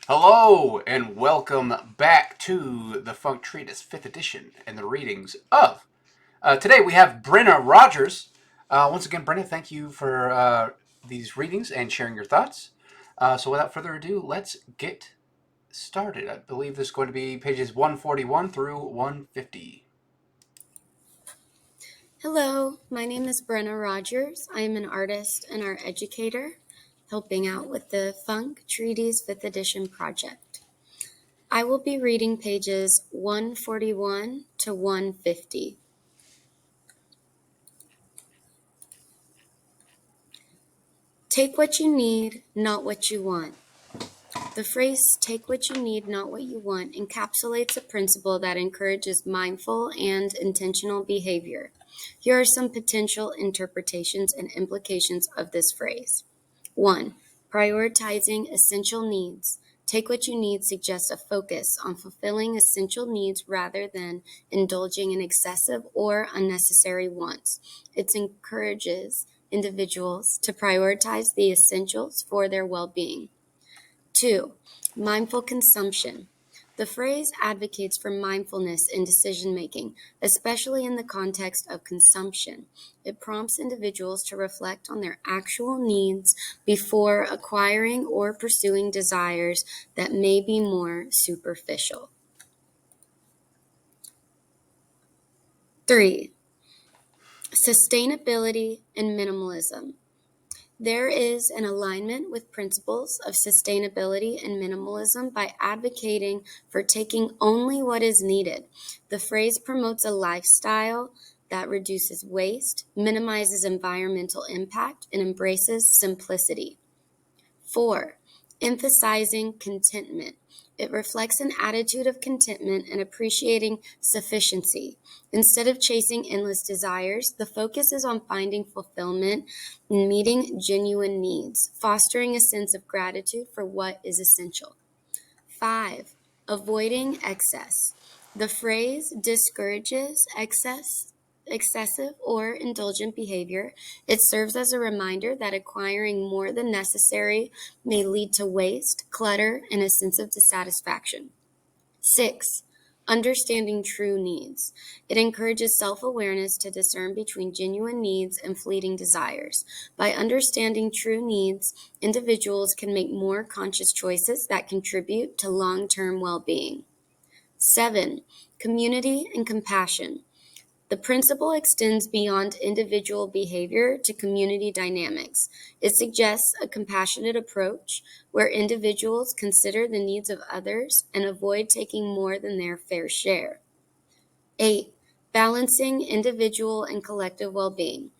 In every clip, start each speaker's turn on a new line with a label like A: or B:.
A: Hello and welcome back to the Funk Treatise 5th edition and the readings of. Today we have Brenna Rogers. Once again, Brenna, thank you for these readings and sharing your thoughts. So without further ado, let's get started. I believe this is going to be pages 141 through 150.
B: Hello, my name is Brenna Rogers. I am an artist and art educator, helping out with the Funk Treatise 5th edition project. I will be reading pages 141 to 150. Take what you need, not what you want. The phrase, take what you need, not what you want, encapsulates a principle that encourages mindful and intentional behavior. Here are some potential interpretations and implications of this phrase. 1. Prioritizing essential needs. Take what you need suggests a focus on fulfilling essential needs rather than indulging in excessive or unnecessary wants. It encourages individuals to prioritize the essentials for their well-being. 2. Mindful consumption. The phrase advocates for mindfulness in decision-making, especially in the context of consumption. It prompts individuals to reflect on their actual needs before acquiring or pursuing desires that may be more superficial. 3. Sustainability and minimalism. There is an alignment with principles of sustainability and minimalism by advocating for taking only what is needed. The phrase promotes a lifestyle that reduces waste, minimizes environmental impact, and embraces simplicity. 4. Emphasizing contentment. It reflects an attitude of contentment and appreciating sufficiency. Instead of chasing endless desires, the focus is on finding fulfillment and meeting genuine needs, fostering a sense of gratitude for what is essential. 5. Avoiding excess. The phrase discourages excessive or indulgent behavior. It serves as a reminder that acquiring more than necessary may lead to waste, clutter, and a sense of dissatisfaction. 6. Understanding true needs. It encourages self-awareness to discern between genuine needs and fleeting desires. By understanding true needs, individuals can make more conscious choices that contribute to long-term well-being. 7. Community and compassion. The principle extends beyond individual behavior to community dynamics. It suggests a compassionate approach where individuals consider the needs of others and avoid taking more than their fair share. 8. Balancing individual and collective well-being.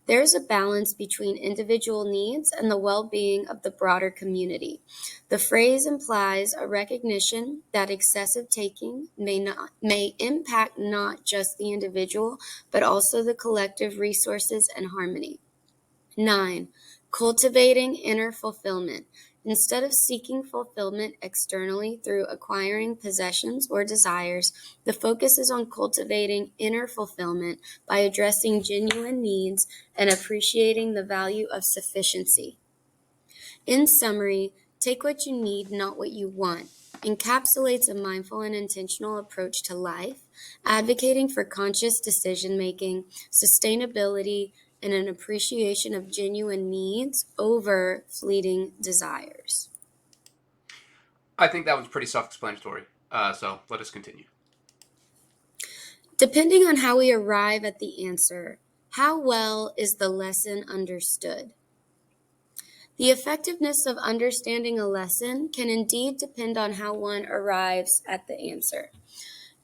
B: There is a balance between individual needs and the well-being of the broader community. The phrase implies a recognition that excessive taking may impact not just the individual, but also the collective resources and harmony. 9. Cultivating inner fulfillment. Instead of seeking fulfillment externally through acquiring possessions or desires, the focus is on cultivating inner fulfillment by addressing genuine needs and appreciating the value of sufficiency. In summary, take what you need, not what you want, encapsulates a mindful and intentional approach to life, advocating for conscious decision-making, sustainability, and an appreciation of genuine needs over fleeting desires.
A: I think that was pretty self-explanatory. So let us continue.
B: Depending on how we arrive at the answer, how well is the lesson understood? The effectiveness of understanding a lesson can indeed depend on how one arrives at the answer.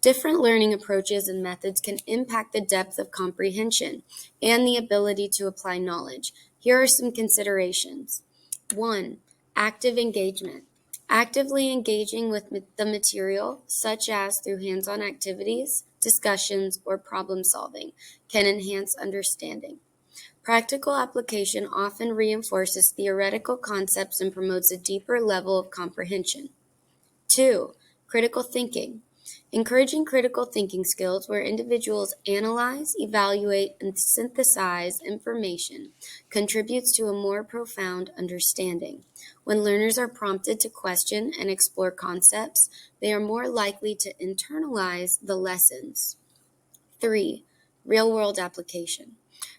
B: Different learning approaches and methods can impact the depth of comprehension and the ability to apply knowledge. Here are some considerations. 1. Active engagement. Actively engaging with the material, such as through hands-on activities, discussions, or problem solving, can enhance understanding. Practical application often reinforces theoretical concepts and promotes a deeper level of comprehension. 2. Critical thinking. Encouraging critical thinking skills where individuals analyze, evaluate, and synthesize information contributes to a more profound understanding. When learners are prompted to question and explore concepts, they are more likely to internalize the lessons. 3. Real-world application.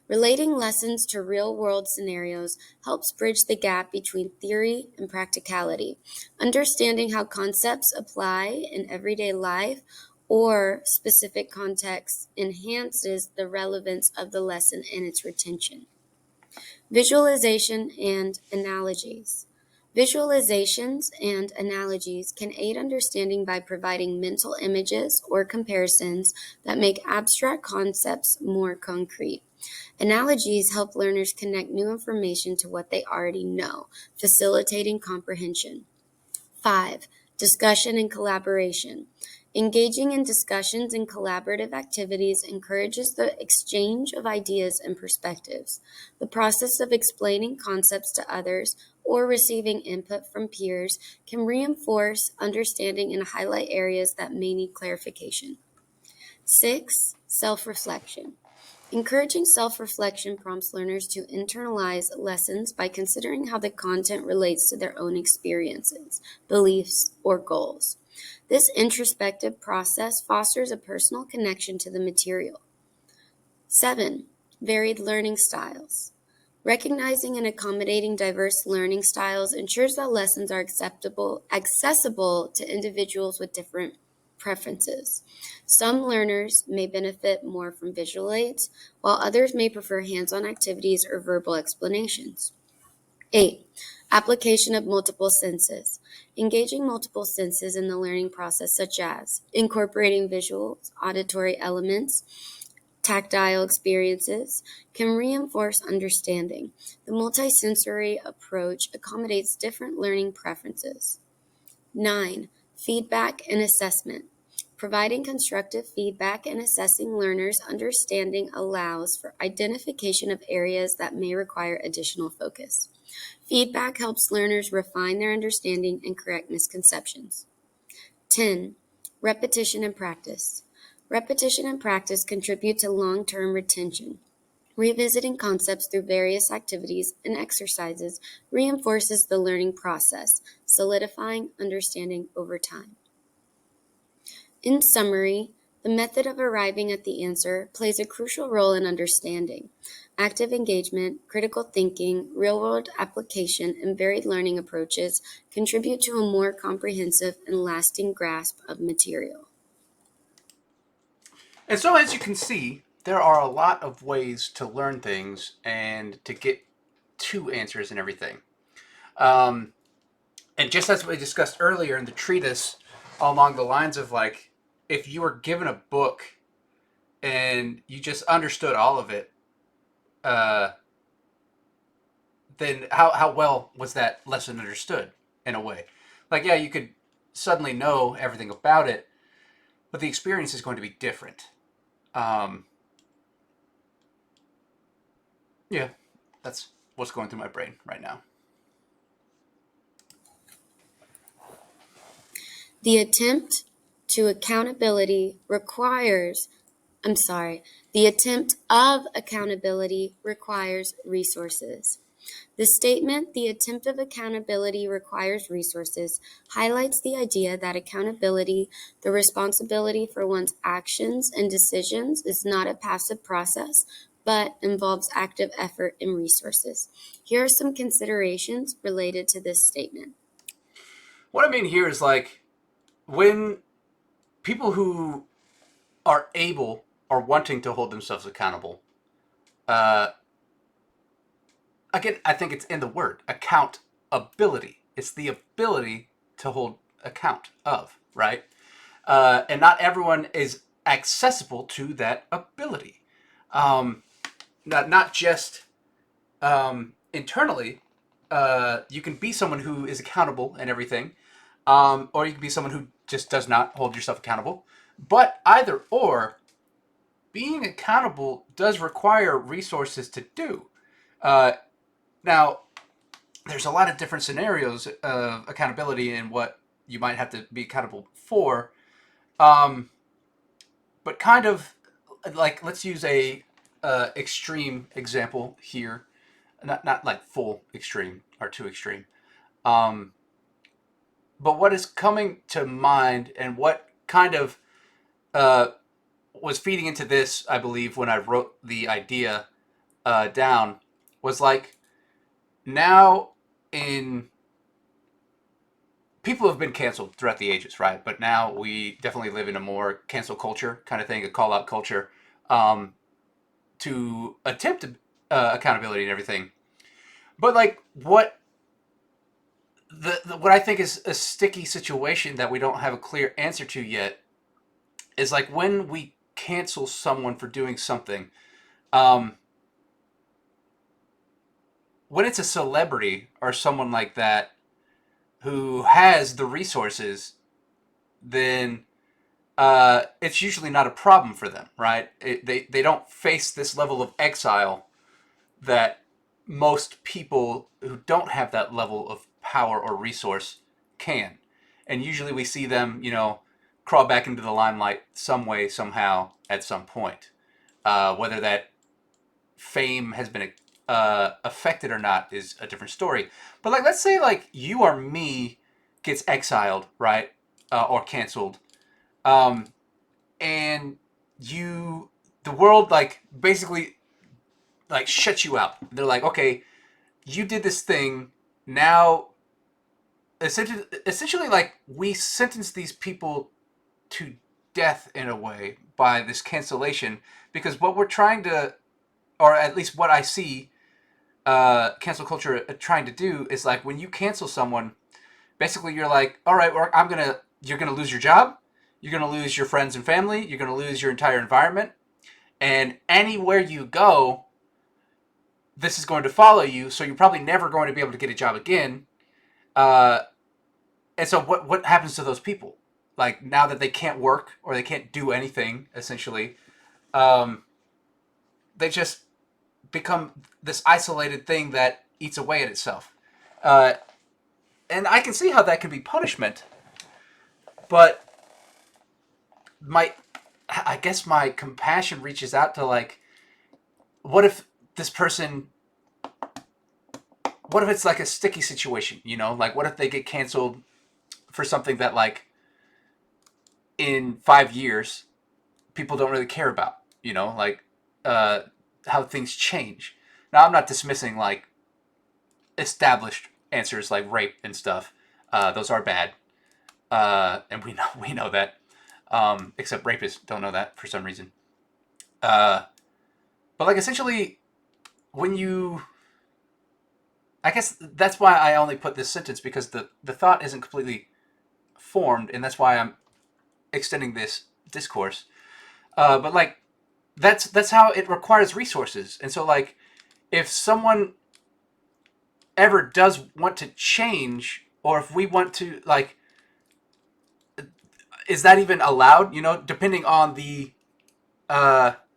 B: Relating lessons to real-world scenarios helps bridge the gap between theory and practicality. Understanding how concepts apply in everyday life or specific contexts enhances the relevance of the lesson and its retention. Visualization and analogies. Visualizations and analogies can aid understanding by providing mental images or comparisons that make abstract concepts more concrete. Analogies help learners connect new information to what they already know, facilitating comprehension. 5. Discussion and collaboration. Engaging in discussions and collaborative activities encourages the exchange of ideas and perspectives. The process of explaining concepts to others or receiving input from peers can reinforce understanding and highlight areas that may need clarification. 6. Self-reflection. Encouraging self-reflection prompts learners to internalize lessons by considering how the content relates to their own experiences, beliefs, or goals. This introspective process fosters a personal connection to the material. 7. Varied learning styles. Recognizing and accommodating diverse learning styles ensures that lessons are accessible to individuals with different preferences. Some learners may benefit more from visual aids, while others may prefer hands-on activities or verbal explanations. 8. Application of multiple senses. Engaging multiple senses in the learning process, such as incorporating visuals, auditory elements, tactile experiences, can reinforce understanding. The multisensory approach accommodates different learning preferences. 9. Feedback and assessment. Providing constructive feedback and assessing learners' understanding allows for identification of areas that may require additional focus. Feedback helps learners refine their understanding and correct misconceptions. 10. Repetition and practice. Repetition and practice contribute to long-term retention. Revisiting concepts through various activities and exercises reinforces the learning process, solidifying understanding over time. In summary, the method of arriving at the answer plays a crucial role in understanding. Active engagement, critical thinking, real-world application, and varied learning approaches contribute to a more comprehensive and lasting grasp of material.
A: And so, as you can see, there are a lot of ways to learn things and to get to answers and everything. Um, and just as we discussed earlier in the treatise, along the lines of like, if you were given a book and you just understood all of it, uh, then how well was that lesson understood in a way? Like, yeah, you could suddenly know everything about it, but the experience is going to be different. Um, yeah, that's what's going through my brain right now.
B: The attempt to accountability requires, the attempt of accountability requires resources. The statement, the attempt of accountability requires resources, highlights the idea that accountability, the responsibility for one's actions and decisions, is not a passive process, but involves active effort and resources. Here are some considerations related to this statement.
A: What I mean here is like when people who are able or wanting to hold themselves accountable, uh, again, I think it's in the word accountability. It's the ability to hold account of, right? And not everyone is accessible to that ability. Um, not just internally. You can be someone who is accountable and everything, or you can be someone who just does not hold yourself accountable. But either or, being accountable does require resources to do. Uh, now, there's a lot of different scenarios of accountability and what you might have to be accountable for. Um, but kind of like, let's use a extreme example here, not like full extreme or too extreme. Um, but what is coming to mind and what kind of uh, was feeding into this, I believe, when I wrote the idea down, was like now in people have been canceled throughout the ages, right? But now we definitely live in a more cancel culture kind of thing, a call out culture, um, to attempt accountability and everything. But like what I think is a sticky situation that we don't have a clear answer to yet is like when we cancel someone for doing something. Um, when it's a celebrity or someone like that who has the resources, then it's usually not a problem for them, right? They don't face this level of exile that most people who don't have that level of power or resource can. And usually we see them, crawl back into the limelight some way, somehow, at some point. Whether that fame has been affected or not is a different story. But like, let's say like you or me gets exiled, right, or canceled, um, and you, the world like basically like shuts you out. They're like, okay, you did this thing. Now, essentially, like we sentence these people to death in a way by this cancellation because what we're trying to, or at least what I see cancel culture trying to do is like when you cancel someone, basically you're like, all right, you're gonna lose your job, you're gonna lose your friends and family, you're gonna lose your entire environment, and anywhere you go, this is going to follow you. So you're probably never going to be able to get a job again. Uh, and so what happens to those people? Like now that they can't work or they can't do anything, essentially, um, they just become this isolated thing that eats away at itself. Uh, and I can see how that can be punishment, but my I guess my compassion reaches out to like, what if this person, what if it's like a sticky situation, like what if they get canceled for something that like in 5 years people don't really care about, like uh, how things change. Now I'm not dismissing like established answers like rape and stuff. Those are bad, and we know that. Except rapists don't know that for some reason. Uh, but like essentially, when you, I guess that's why I only put this sentence because the thought isn't completely formed, and that's why I'm extending this discourse. But like that's how it requires resources, and so like if someone ever does want to change, or if we want to like, is that even allowed? Depending on the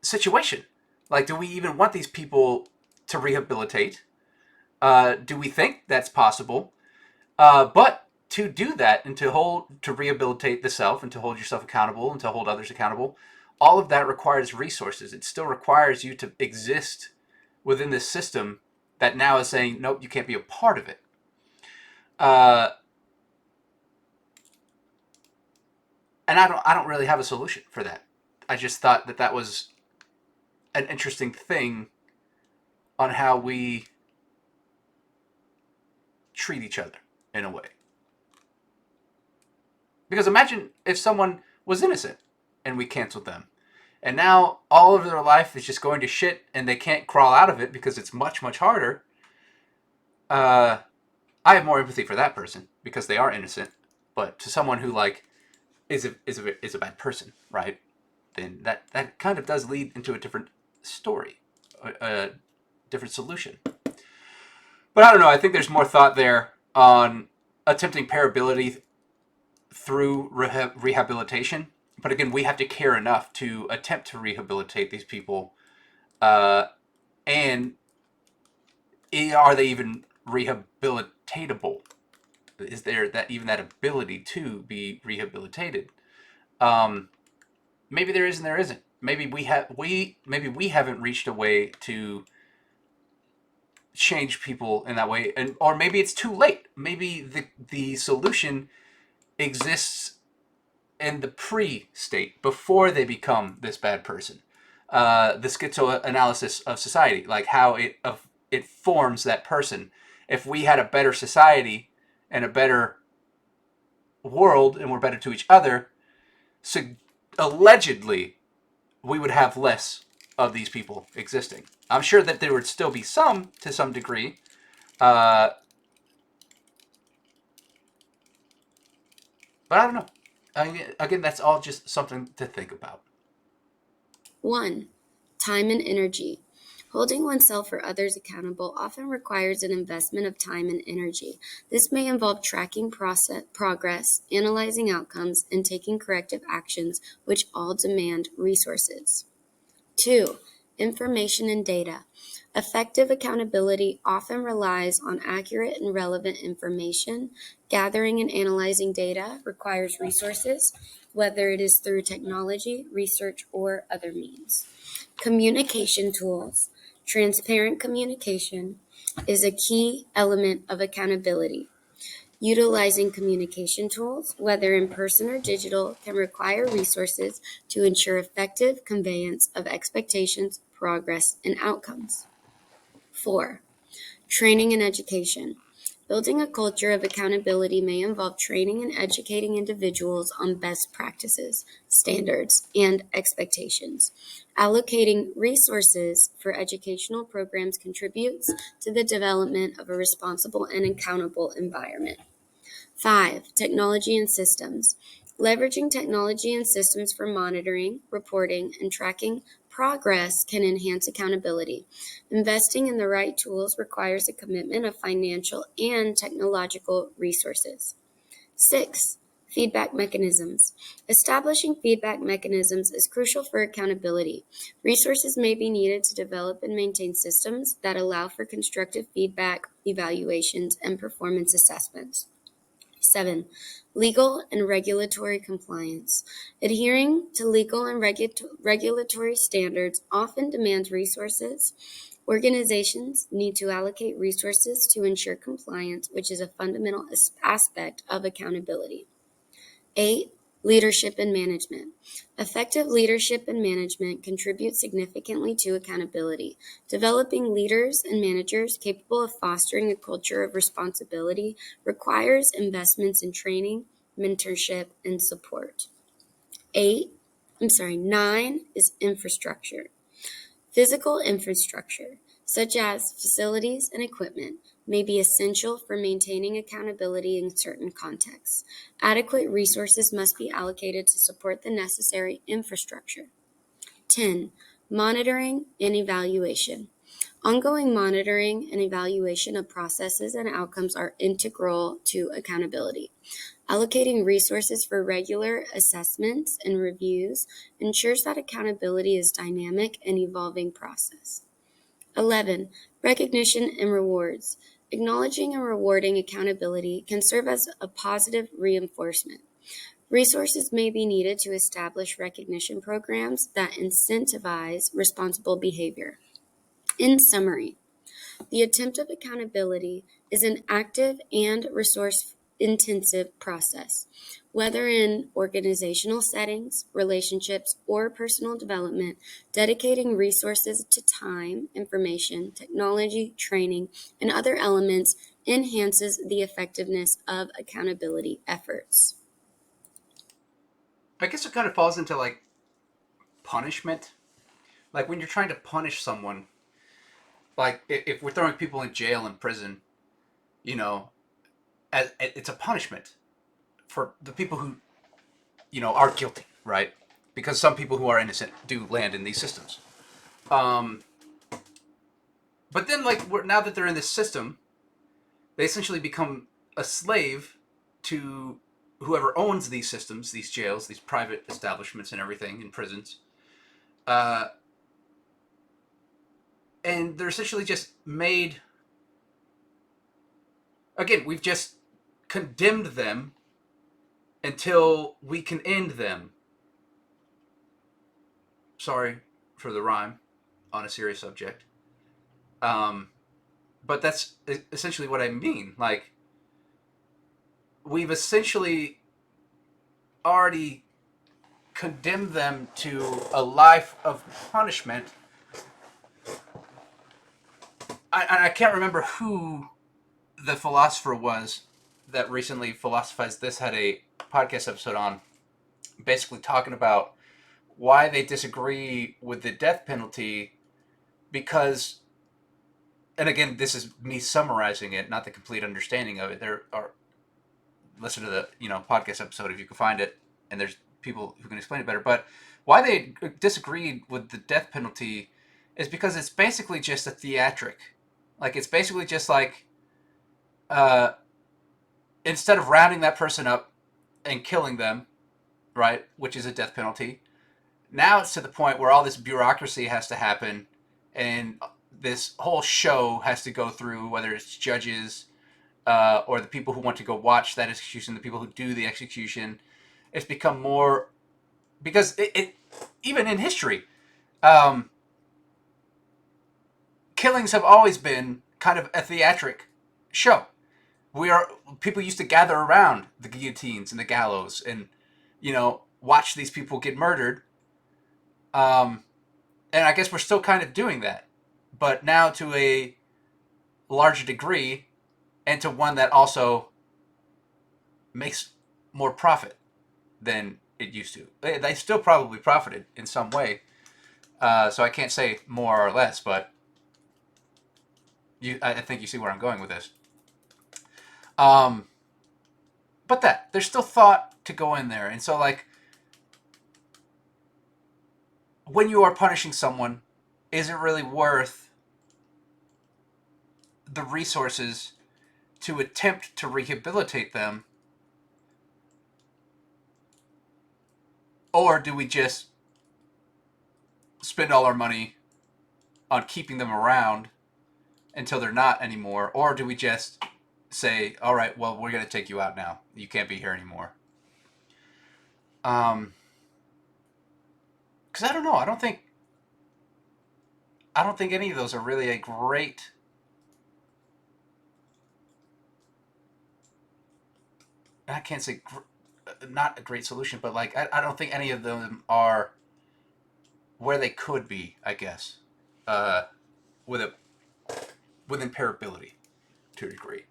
A: situation. Like, do we even want these people to rehabilitate? Do we think that's possible? But to do that and to rehabilitate the self and to hold yourself accountable and to hold others accountable, all of that requires resources. It still requires you to exist within this system that now is saying, nope, you can't be a part of it. Uh, and I don't really have a solution for that. I just thought that was an interesting thing on how we treat each other in a way. Because imagine if someone was innocent and we canceled them. And now all of their life is just going to shit and they can't crawl out of it because it's much, much harder. Uh, I have more empathy for that person because they are innocent. But to someone who like is a bad person, right? Then that kind of does lead into a different story, a different solution. But I don't know. I think there's more thought there on attempting parability through rehabilitation. But again, we have to care enough to attempt to rehabilitate these people. Uh, and are they even rehabilitatable? Is there that even that ability to be rehabilitated? Maybe there is and there isn't. Maybe we haven't reached a way to change people in that way, and or maybe it's too late. Maybe the solution exists in the pre-state before they become this bad person. The schizoanalysis of society, like how it forms that person. If we had a better society and a better world, and we're better to each other, so allegedly we would have less of these people existing. I'm sure that there would still be some to some degree. Uh, but I don't know. Again, that's all just something to think about.
B: 1. Time and energy. Holding oneself or others accountable often requires an investment of time and energy. This may involve tracking progress, analyzing outcomes, and taking corrective actions, which all demand resources. 2. Information and data. Effective accountability often relies on accurate and relevant information. Gathering and analyzing data requires resources, whether it is through technology, research, or other means. Communication tools. Transparent communication is a key element of accountability. Utilizing communication tools, whether in person or digital, can require resources to ensure effective conveyance of expectations, progress, and outcomes. 4. Training and education. Building a culture of accountability may involve training and educating individuals on best practices, standards, and expectations. Allocating resources for educational programs contributes to the development of a responsible and accountable environment. 5. Technology and systems. Leveraging technology and systems for monitoring, reporting, and tracking progress can enhance accountability. Investing in the right tools requires a commitment of financial and technological resources. 6. Feedback mechanisms. Establishing feedback mechanisms is crucial for accountability. Resources may be needed to develop and maintain systems that allow for constructive feedback, evaluations, and performance assessments. 7. Legal and regulatory compliance. Adhering to legal and regulatory standards often demands resources. Organizations need to allocate resources to ensure compliance, which is a fundamental aspect of accountability. 8. Leadership and management. Effective leadership and management contribute significantly to accountability. Developing leaders and managers capable of fostering a culture of responsibility requires investments in training, mentorship, and support. 9 is infrastructure. Physical infrastructure, such as facilities and equipment, may be essential for maintaining accountability in certain contexts. Adequate resources must be allocated to support the necessary infrastructure. 10. Monitoring and evaluation. Ongoing monitoring and evaluation of processes and outcomes are integral to accountability. Allocating resources for regular assessments and reviews ensures that accountability is a dynamic and evolving process. 11. Recognition and rewards. Acknowledging and rewarding accountability can serve as a positive reinforcement. Resources may be needed to establish recognition programs that incentivize responsible behavior. In summary, the attempt of accountability is an active and resource-intensive process. Whether in organizational settings, relationships, or personal development, dedicating resources to time, information, technology, training, and other elements enhances the effectiveness of accountability efforts.
A: I guess it kind of falls into like punishment. Like when you're trying to punish someone, like if we're throwing people in jail and prison, you know, it's a punishment for the people who are guilty, right? Because some people who are innocent do land in these systems. Um, but then, like, now that they're in this system, they essentially become a slave to whoever owns these systems, these jails, these private establishments, and everything in prisons. Uh, and they're essentially just made. Again, we've just condemned them until we can end them. Sorry for the rhyme on a serious subject. Um, but that's essentially what I mean. Like, we've essentially already condemned them to a life of punishment. I can't remember who the philosopher was that recently philosophized this, had a podcast episode on basically talking about why they disagree with the death penalty, because, and again, this is me summarizing it, not the complete understanding of it. There are, listen to the podcast episode if you can find it, and there's people who can explain it better. But why they disagreed with the death penalty is because it's basically just a theatric. Like, it's basically just like, uh, instead of rounding that person up and killing them, right, which is a death penalty, now it's to the point where all this bureaucracy has to happen, and this whole show has to go through, whether it's judges or the people who want to go watch that execution, the people who do the execution. It's become more, because it even in history, um, killings have always been kind of a theatric show. We are People used to gather around the guillotines and the gallows, and watch these people get murdered. Um, and I guess we're still kind of doing that, but now to a larger degree, and to one that also makes more profit than it used to. They still probably profited in some way, so I can't say more or less, but I think you see where I'm going with this. Um, but that there's still thought to go in there, and so, like, when you are punishing someone, is it really worth the resources to attempt to rehabilitate them, or do we just spend all our money on keeping them around until they're not anymore, or do we just say, all right, well, we're going to take you out now, you can't be here anymore? Because I don't know, I don't think any of those are really a great, I can't say not a great solution, but like, I don't think any of them are where they could be, I guess, uh, with a with imparability to a degree.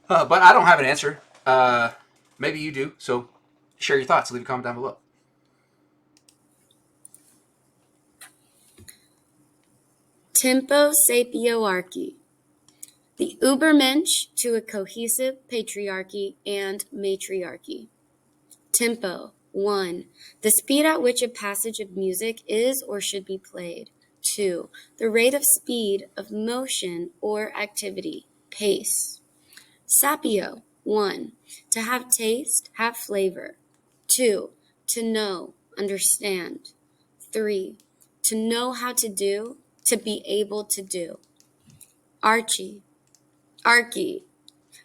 A: But I don't have an answer. Maybe you do. So share your thoughts. Leave a comment down below.
B: Tempo sapioarchy. The Ubermensch to a cohesive patriarchy and matriarchy. Tempo. 1. The speed at which a passage of music is or should be played. 2. The rate of speed of motion or activity. Pace. Sapio. 1. To have taste, have flavor. 2. To know, understand. 3. To know how to do, to be able to do. Archy.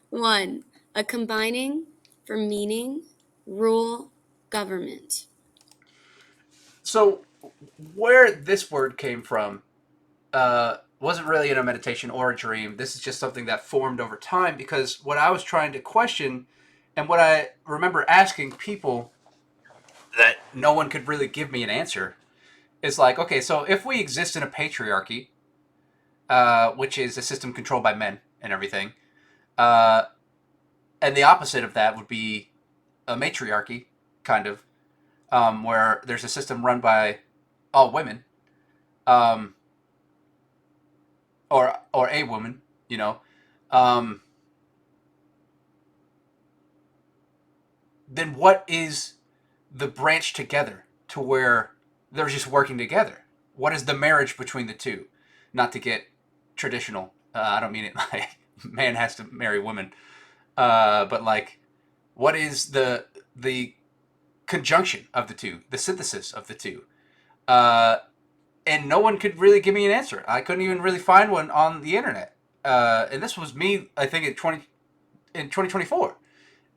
B: 1. A combining for meaning, rule, government.
A: So where this word came from wasn't really in a meditation or a dream. This is just something that formed over time, because what I was trying to question, and what I remember asking people that no one could really give me an answer, is like, okay, so if we exist in a patriarchy, which is a system controlled by men and everything, uh, and the opposite of that would be a matriarchy, kind of, where there's a system run by all women, um, or a woman, you know, um, then what is the branch together to where they're just working together? What is the marriage between the two? Not to get traditional. I don't mean it like man has to marry woman, but like, what is the conjunction of the two, the synthesis of the two? Uh, and no one could really give me an answer. I couldn't even really find one on the internet. And this was me, I think, in 2024.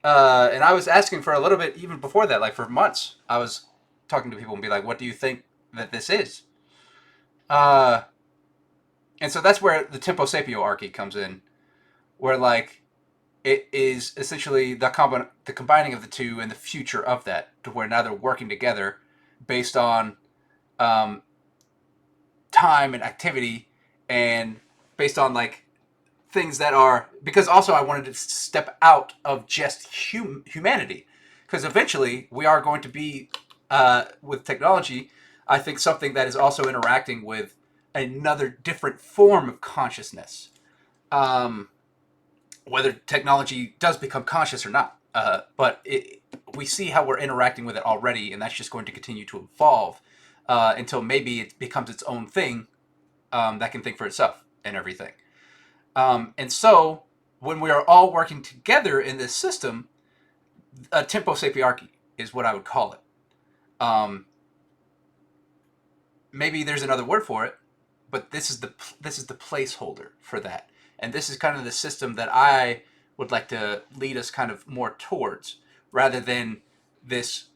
A: And I was asking for a little bit even before that, like for months. I was talking to people and be like, "What do you think that this is. Uh, and so that's where the tempo sapio comes in, where like it is essentially the combining of the two and the future of that, to where now they're working together based on um, time and activity, and based on like things that are, because also I wanted to step out of just humanity, because eventually we are going to be with technology, I think something that is also interacting with another different form of consciousness, um, whether technology does become conscious or not, we see how we're interacting with it already, and that's just going to continue to evolve until maybe it becomes its own thing, that can think for itself and everything. And so, when we are all working together in this system, a tempo sapiarchy is what I would call it. Um, Maybe there's another word for it, but this is the placeholder for that, and this is kind of the system that I would like to lead us kind of more towards, rather than this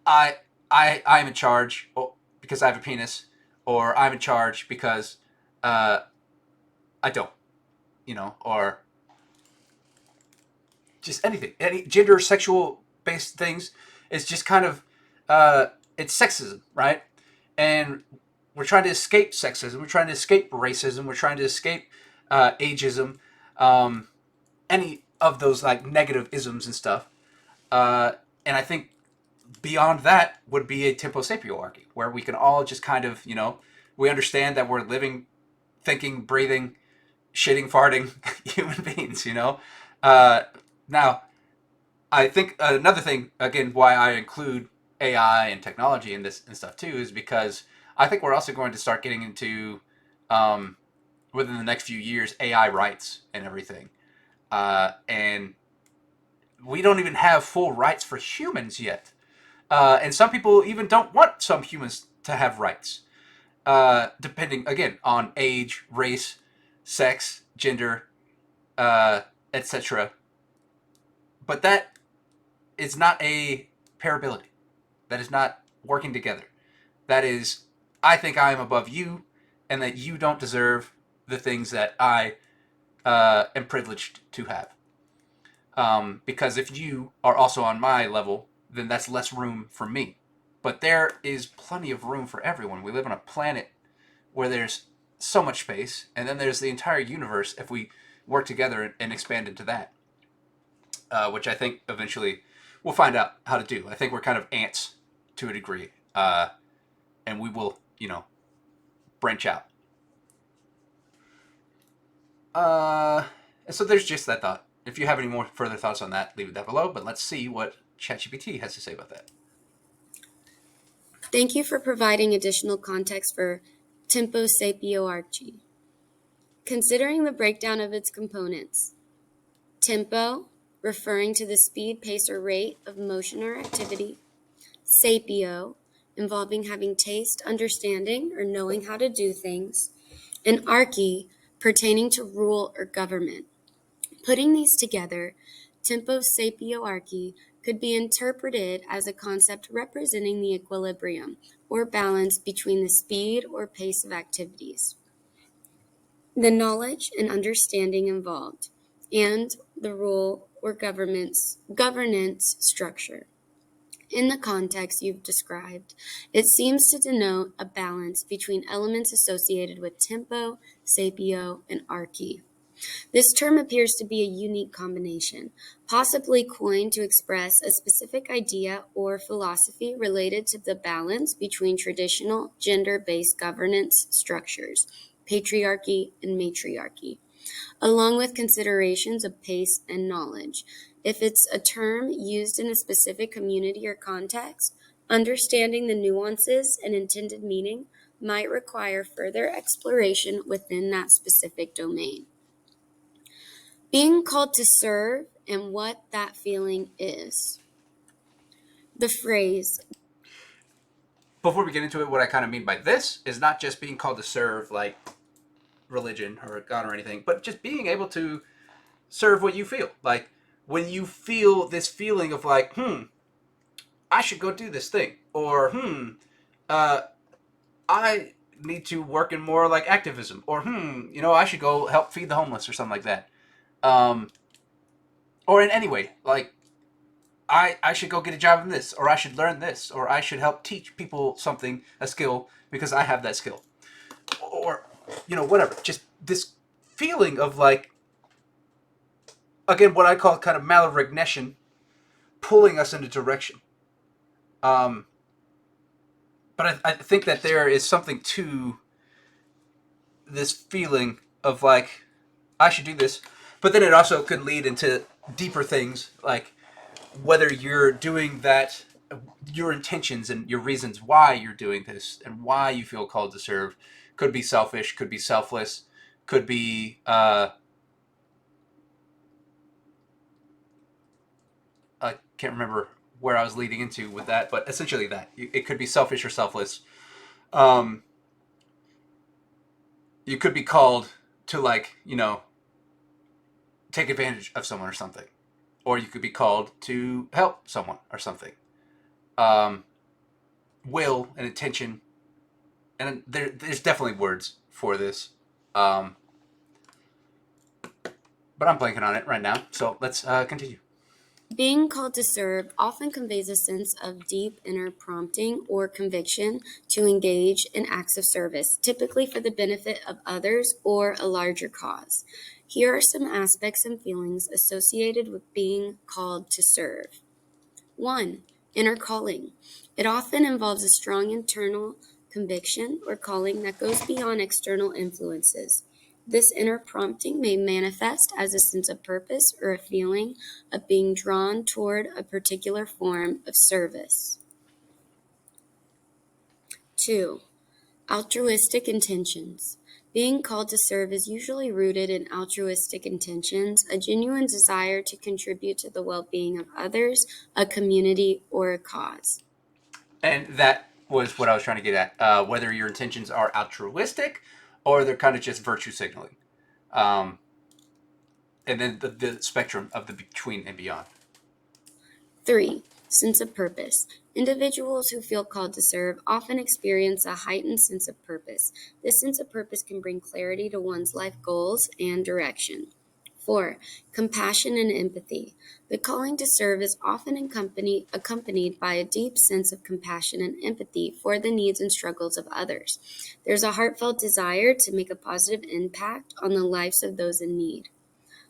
A: I I'm in charge because I have a penis, or I'm in charge because uh, I don't, or just anything, any gender, sexual based things. It's just kind of it's sexism, right? And we're trying to escape sexism. We're trying to escape racism. We're trying to escape ageism, um, any of those like negative isms and stuff. And I think beyond that would be a tempo sapioarchy, where we can all just kind of, we understand that we're living, thinking, breathing, shitting, farting human beings. Uh, Now, I think another thing, again, why I include AI and technology in this and stuff too, is because I think we're also going to start getting into, um, within the next few years, AI rights and everything. And we don't even have full rights for humans yet. And some people even don't want some humans to have rights, depending, again, on age, race, sex, gender, etc. But that is not a pairability. That is not working together. That is, I think I am above you, and that you don't deserve the things that I am privileged to have. Because if you are also on my level, then that's less room for me. But there is plenty of room for everyone. We live on a planet where there's so much space, and then there's the entire universe if we work together and expand into that, which I think eventually we'll find out how to do. I think we're kind of ants to a degree, and we will, branch out. Uh, and so there's just that thought. If you have any more further thoughts on that, leave it down below. But let's see what ChatGPT has to say about that.
B: Thank you for providing additional context for tempo sapioarchy. Considering the breakdown of its components, tempo, referring to the speed, pace, or rate of motion or activity; sapio, involving having taste, understanding, or knowing how to do things; and archy, pertaining to rule or government. Putting these together, tempo sapioarchy could be interpreted as a concept representing the equilibrium or balance between the speed or pace of activities, the knowledge and understanding involved, and the rule or governance structure. In the context you've described, it seems to denote a balance between elements associated with tempo, sapio, and archy. This term appears to be a unique combination, possibly coined to express a specific idea or philosophy related to the balance between traditional gender-based governance structures, patriarchy and matriarchy, along with considerations of pace and knowledge. If it's a term used in a specific community or context, understanding the nuances and intended meaning might require further exploration within that specific domain. Being called to serve and what that feeling is. The phrase,
A: Before we get into it, what I kind of mean by this is not just being called to serve like religion or God or anything, but just being able to serve what you feel. Like when you feel this feeling of like, I should go do this thing, or uh, I need to work in more like activism, or I should go help feed the homeless or something like that. Um, or in any way, like I should go get a job in this, or I should learn this, or I should help teach people something, a skill, because I have that skill, or whatever. Just this feeling of like, again, what I call kind of malrecognition, pulling us in a direction. Um, but I think that there is something to this feeling of like I should do this, but then it also could lead into deeper things like whether you're doing that, your intentions and your reasons why you're doing this and why you feel called to serve could be selfish, could be selfless, could be I can't remember where I was leading into with that, but essentially that it could be selfish or selfless. Um, you could be called to like take advantage of someone or something, or you could be called to help someone or something. Um, will and intention, and there's definitely words for this, um, but I'm blanking on it right now. So let's continue.
B: Being called to serve often conveys a sense of deep inner prompting or conviction to engage in acts of service, typically for the benefit of others or a larger cause. Here are some aspects and feelings associated with being called to serve. 1. Inner calling. It often involves a strong internal conviction or calling that goes beyond external influences. This inner prompting may manifest as a sense of purpose or a feeling of being drawn toward a particular form of service. 2. Altruistic intentions. Being called to serve is usually rooted in altruistic intentions, a genuine desire to contribute to the well being of others, a community, or a cause.
A: And that was what I was trying to get at. Whether your intentions are altruistic or they're kind of just virtue signaling, um, and then the spectrum of the between and beyond.
B: 3. Sense of purpose. Individuals who feel called to serve often experience a heightened sense of purpose. This sense of purpose can bring clarity to one's life goals and direction. 4. Compassion and empathy. The calling to serve is often accompanied by a deep sense of compassion and empathy for the needs and struggles of others. There's a heartfelt desire to make a positive impact on the lives of those in need.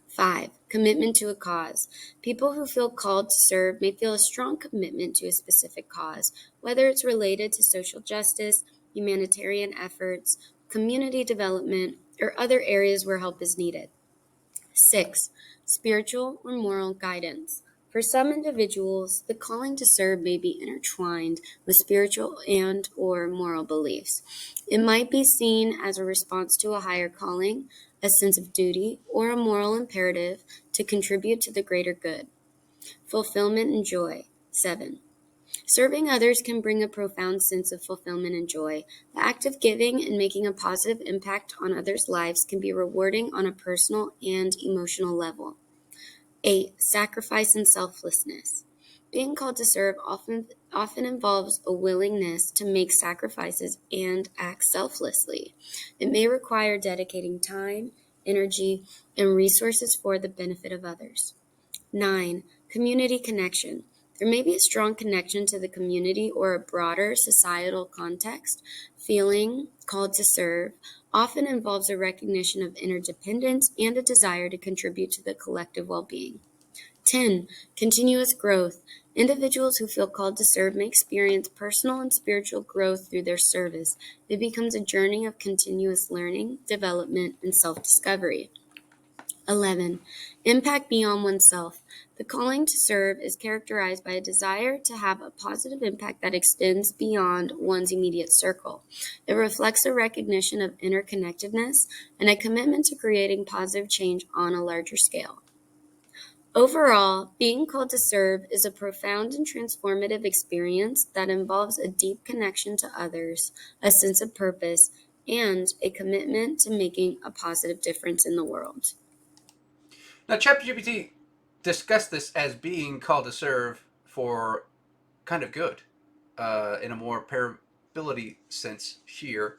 B: 5. Commitment to a cause. People who feel called to serve may feel a strong commitment to a specific cause, whether it's related to social justice, humanitarian efforts, community development, or other areas where help is needed. 6. Spiritual or moral guidance. For some individuals, the calling to serve may be intertwined with spiritual and or moral beliefs. It might be seen as a response to a higher calling, a sense of duty, or a moral imperative to contribute to the greater good. Fulfillment and joy. 7. Serving others can bring a profound sense of fulfillment and joy. The act of giving and making a positive impact on others' lives can be rewarding on a personal and emotional level. 8. Sacrifice and selflessness. Being called to serve often involves a willingness to make sacrifices and act selflessly. It may require dedicating time, energy, and resources for the benefit of others. 9. Community connection. There may be a strong connection to the community or a broader societal context. Feeling called to serve often involves a recognition of interdependence and a desire to contribute to the collective well-being. 10. Continuous growth. Individuals who feel called to serve may experience personal and spiritual growth through their service. It becomes a journey of continuous learning, development, and self-discovery. 11. Impact beyond oneself. The calling to serve is characterized by a desire to have a positive impact that extends beyond one's immediate circle. It reflects a recognition of interconnectedness and a commitment to creating positive change on a larger scale. Overall, being called to serve is a profound and transformative experience that involves a deep connection to others, a sense of purpose, and a commitment to making a positive difference in the world.
A: Now, ChatGPT discussed this as being called to serve for kind of good, in a more profitability sense here,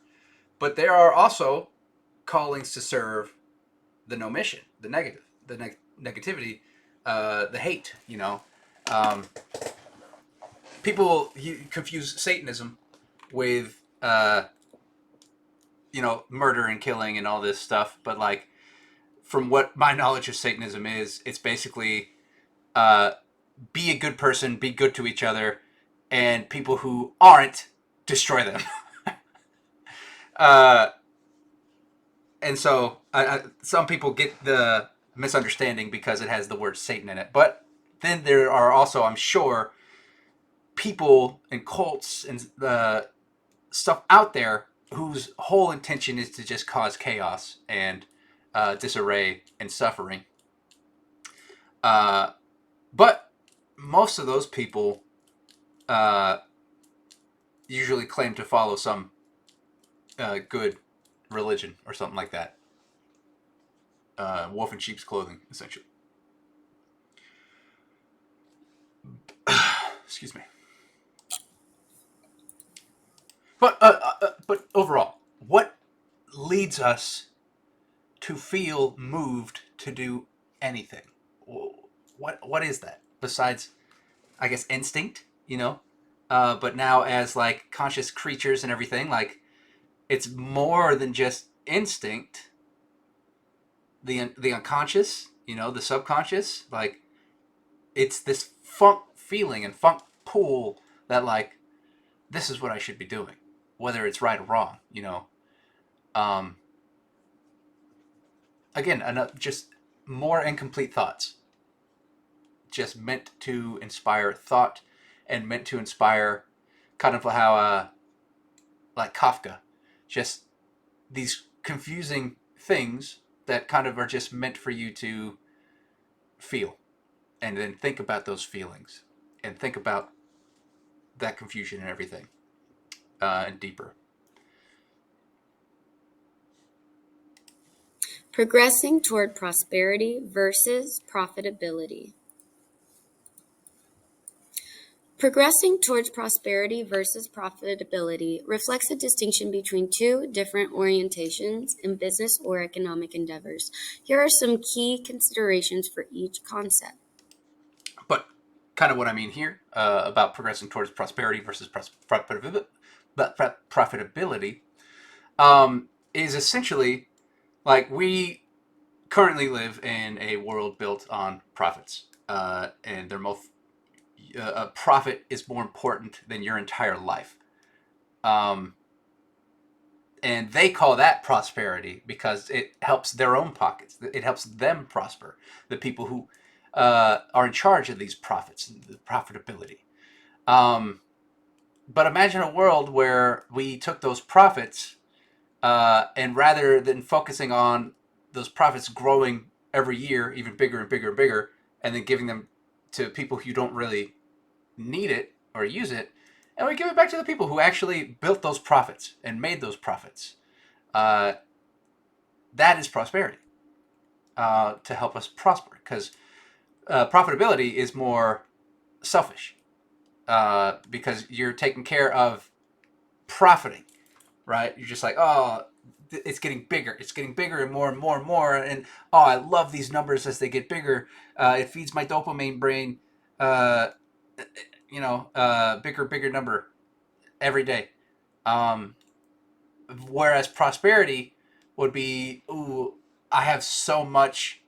A: but there are also callings to serve the no mission, the negative, the negativity, the hate. Um, People confuse Satanism with murder and killing and all this stuff, but like from what my knowledge of Satanism is, it's basically uh, be a good person, be good to each other, and people who aren't, destroy them. uh, and so some people get the misunderstanding because it has the word Satan in it. But then there are also, I'm sure, people and cults and stuff out there whose whole intention is to just cause chaos and disarray and suffering. Uh, but most of those people uh, usually claim to follow some good religion or something like that. Wolf in sheep's clothing, essentially. Excuse me. But overall, what leads us to feel moved to do anything? What is that besides, I guess, instinct? But now as like conscious creatures and everything, like it's more than just instinct. The unconscious, the subconscious, like it's this funk feeling and funk pull that like this is what I should be doing, whether it's right or wrong. Um, Again, just more incomplete thoughts, just meant to inspire thought and meant to inspire kind of how like Kafka, just these confusing things that kind of are just meant for you to feel and then think about those feelings and think about that confusion and everything and deeper.
B: Progressing toward prosperity versus profitability. Progressing towards prosperity versus profitability reflects a distinction between two different orientations in business or economic endeavors. Here are some key considerations for each concept.
A: But kind of what I mean here about progressing towards prosperity versus profitability is essentially like we currently live in a world built on profits, and they're both a profit is more important than your entire life. Um, and they call that prosperity because it helps their own pockets. It helps them prosper. The people who are in charge of these profits, the profitability. Um, but imagine a world where we took those profits and rather than focusing on those profits growing every year, even bigger and bigger and bigger, and then giving them to people who don't really need it or use it, and we give it back to the people who actually built those profits and made those profits. Uh, that is prosperity to help us prosper because profitability is more selfish because you're taking care of profiting, right? You're just like, oh, it's getting bigger. It's getting bigger and more and more and more. And oh, I love these numbers as they get bigger. It feeds my dopamine brain. Uh, bigger, bigger number every day. Um, Whereas prosperity would be, ooh, I have so much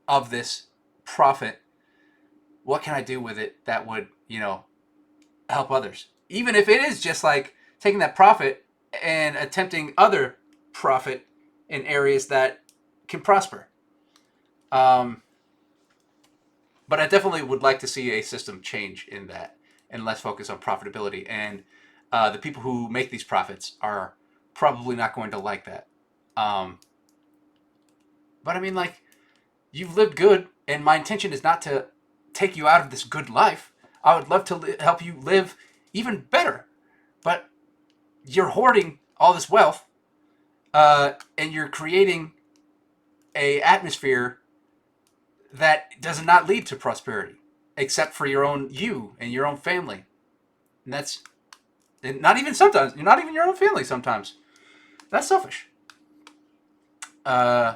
A: of this profit. What can I do with it that would, help others? Even if it is just like taking that profit and attempting other profit in areas that can prosper. Um, but I definitely would like to see a system change in that and less focus on profitability. And the people who make these profits are probably not going to like that. Um, but I mean, like, you've lived good, and my intention is not to take you out of this good life. I would love to help you live even better. But you're hoarding all this wealth, and you're creating a atmosphere that does not lead to prosperity, except for your own you and your own family. And And not even sometimes. You're not even your own family sometimes. That's selfish. Uh,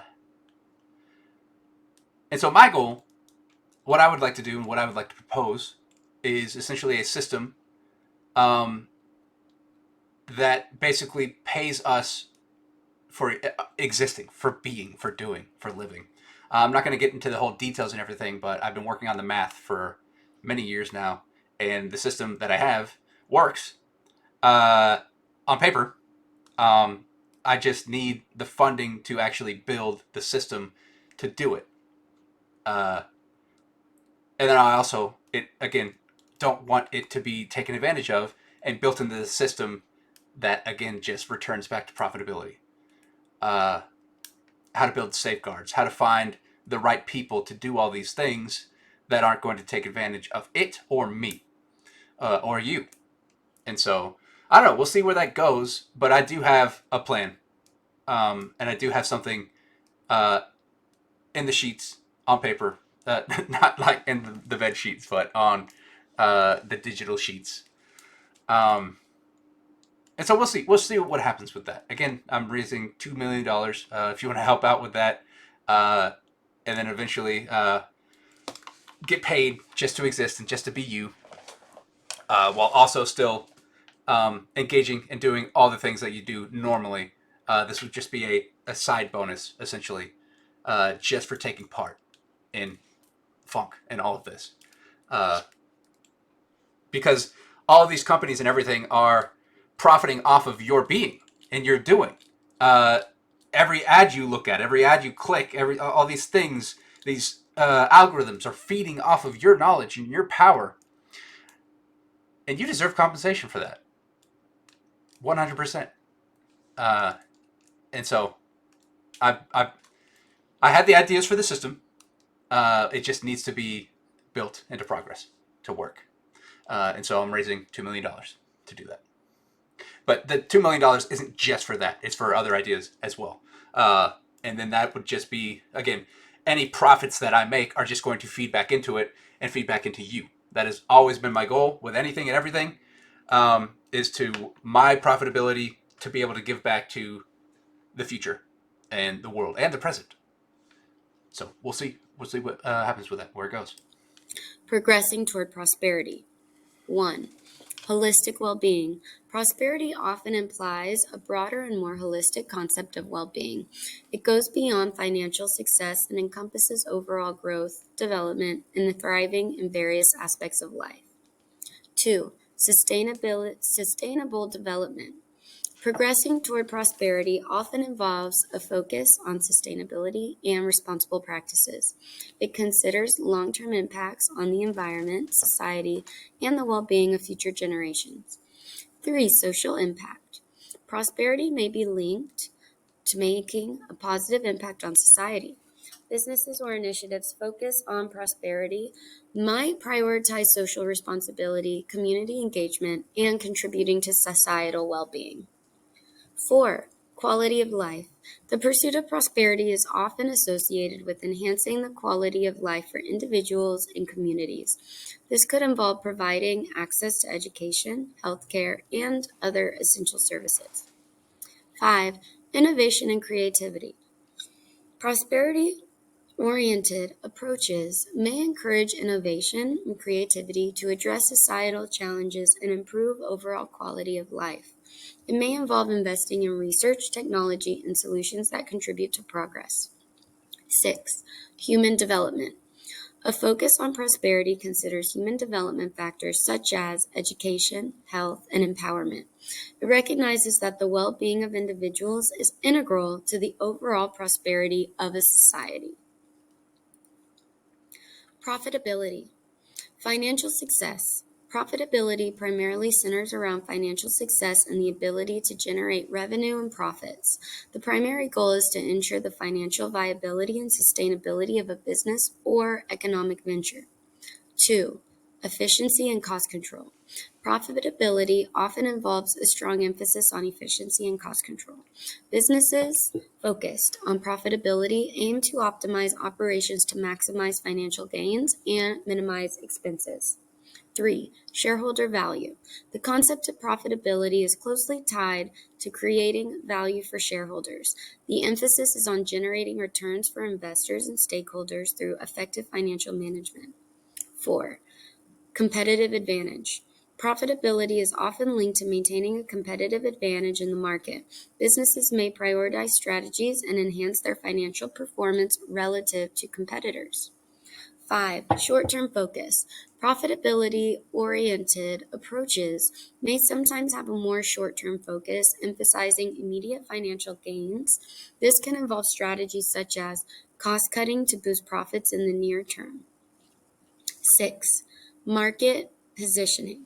A: and so my goal, what I would like to do and what I would like to propose, is essentially a system um, that basically pays us for existing, for being, for doing, for living. I'm not going to get into the whole details and everything, but I've been working on the math for many years now, and the system that I have works on paper. I just need the funding to actually build the system to do it. Uh, and then I also, it again, don't want it to be taken advantage of and built into the system that again just returns back to profitability. Uh, how to build safeguards, how to find the right people to do all these things that aren't going to take advantage of it or me or you. And so I don't know. We'll see where that goes. But I do have a plan, and I do have something uh, in the sheets on paper, not like in the bed sheets, but on the digital sheets. Um, and so we'll see. We'll see what happens with that. Again, I'm raising $2 million. If you want to help out with that, uh, and then eventually get paid just to exist and just to be you, while also still engaging and doing all the things that you do normally. This would just be a side bonus, essentially, just for taking part in funk and all of this. Uh, because all of these companies and everything are profiting off of your being and your doing. Uh, every ad you look at, every ad you click, all these things, these algorithms are feeding off of your knowledge and your power, and you deserve compensation for that, 100%. Uh, and so, I I had the ideas for the system. It just needs to be built into progress to work, and so I'm raising $2 million to do that. But the $2 million isn't just for that; it's for other ideas as well. And then that would just be again, any profits that I make are just going to feed back into it and feed back into you. That has always been my goal with anything and everything. Is to my profitability to be able to give back to the future and the world and the present. So we'll see. We'll see what happens with that, where it goes.
B: Progressing toward prosperity. 1. Holistic well-being. Prosperity often implies a broader and more holistic concept of well-being. It goes beyond financial success and encompasses overall growth, development, and thriving in various aspects of life. 2. Sustainable development. Progressing toward prosperity often involves a focus on sustainability and responsible practices. It considers long-term impacts on the environment, society, and the well-being of future generations. 3. Social impact. Prosperity may be linked to making a positive impact on society. Businesses or initiatives focused on prosperity might prioritize social responsibility, community engagement, and contributing to societal well-being. 4. Quality of life. The pursuit of prosperity is often associated with enhancing the quality of life for individuals and communities. This could involve providing access to education, healthcare, and other essential services. 5. Innovation and creativity. Prosperity-oriented approaches may encourage innovation and creativity to address societal challenges and improve overall quality of life. It may involve investing in research, technology, and solutions that contribute to progress. 6. Human development. A focus on prosperity considers human development factors such as education, health, and empowerment. It recognizes that the well-being of individuals is integral to the overall prosperity of a society. Profitability. Financial success. Profitability primarily centers around financial success and the ability to generate revenue and profits. The primary goal is to ensure the financial viability and sustainability of a business or economic venture. 2. Efficiency and cost control. Profitability often involves a strong emphasis on efficiency and cost control. Businesses focused on profitability aim to optimize operations to maximize financial gains and minimize expenses. 3. Shareholder value. The concept of profitability is closely tied to creating value for shareholders. The emphasis is on generating returns for investors and stakeholders through effective financial management. 4. Competitive advantage. Profitability is often linked to maintaining a competitive advantage in the market. Businesses may prioritize strategies and enhance their financial performance relative to competitors. 5. Short-term focus. Profitability-oriented approaches may sometimes have a more short-term focus, emphasizing immediate financial gains. This can involve strategies such as cost-cutting to boost profits in the near term. 6. Market positioning.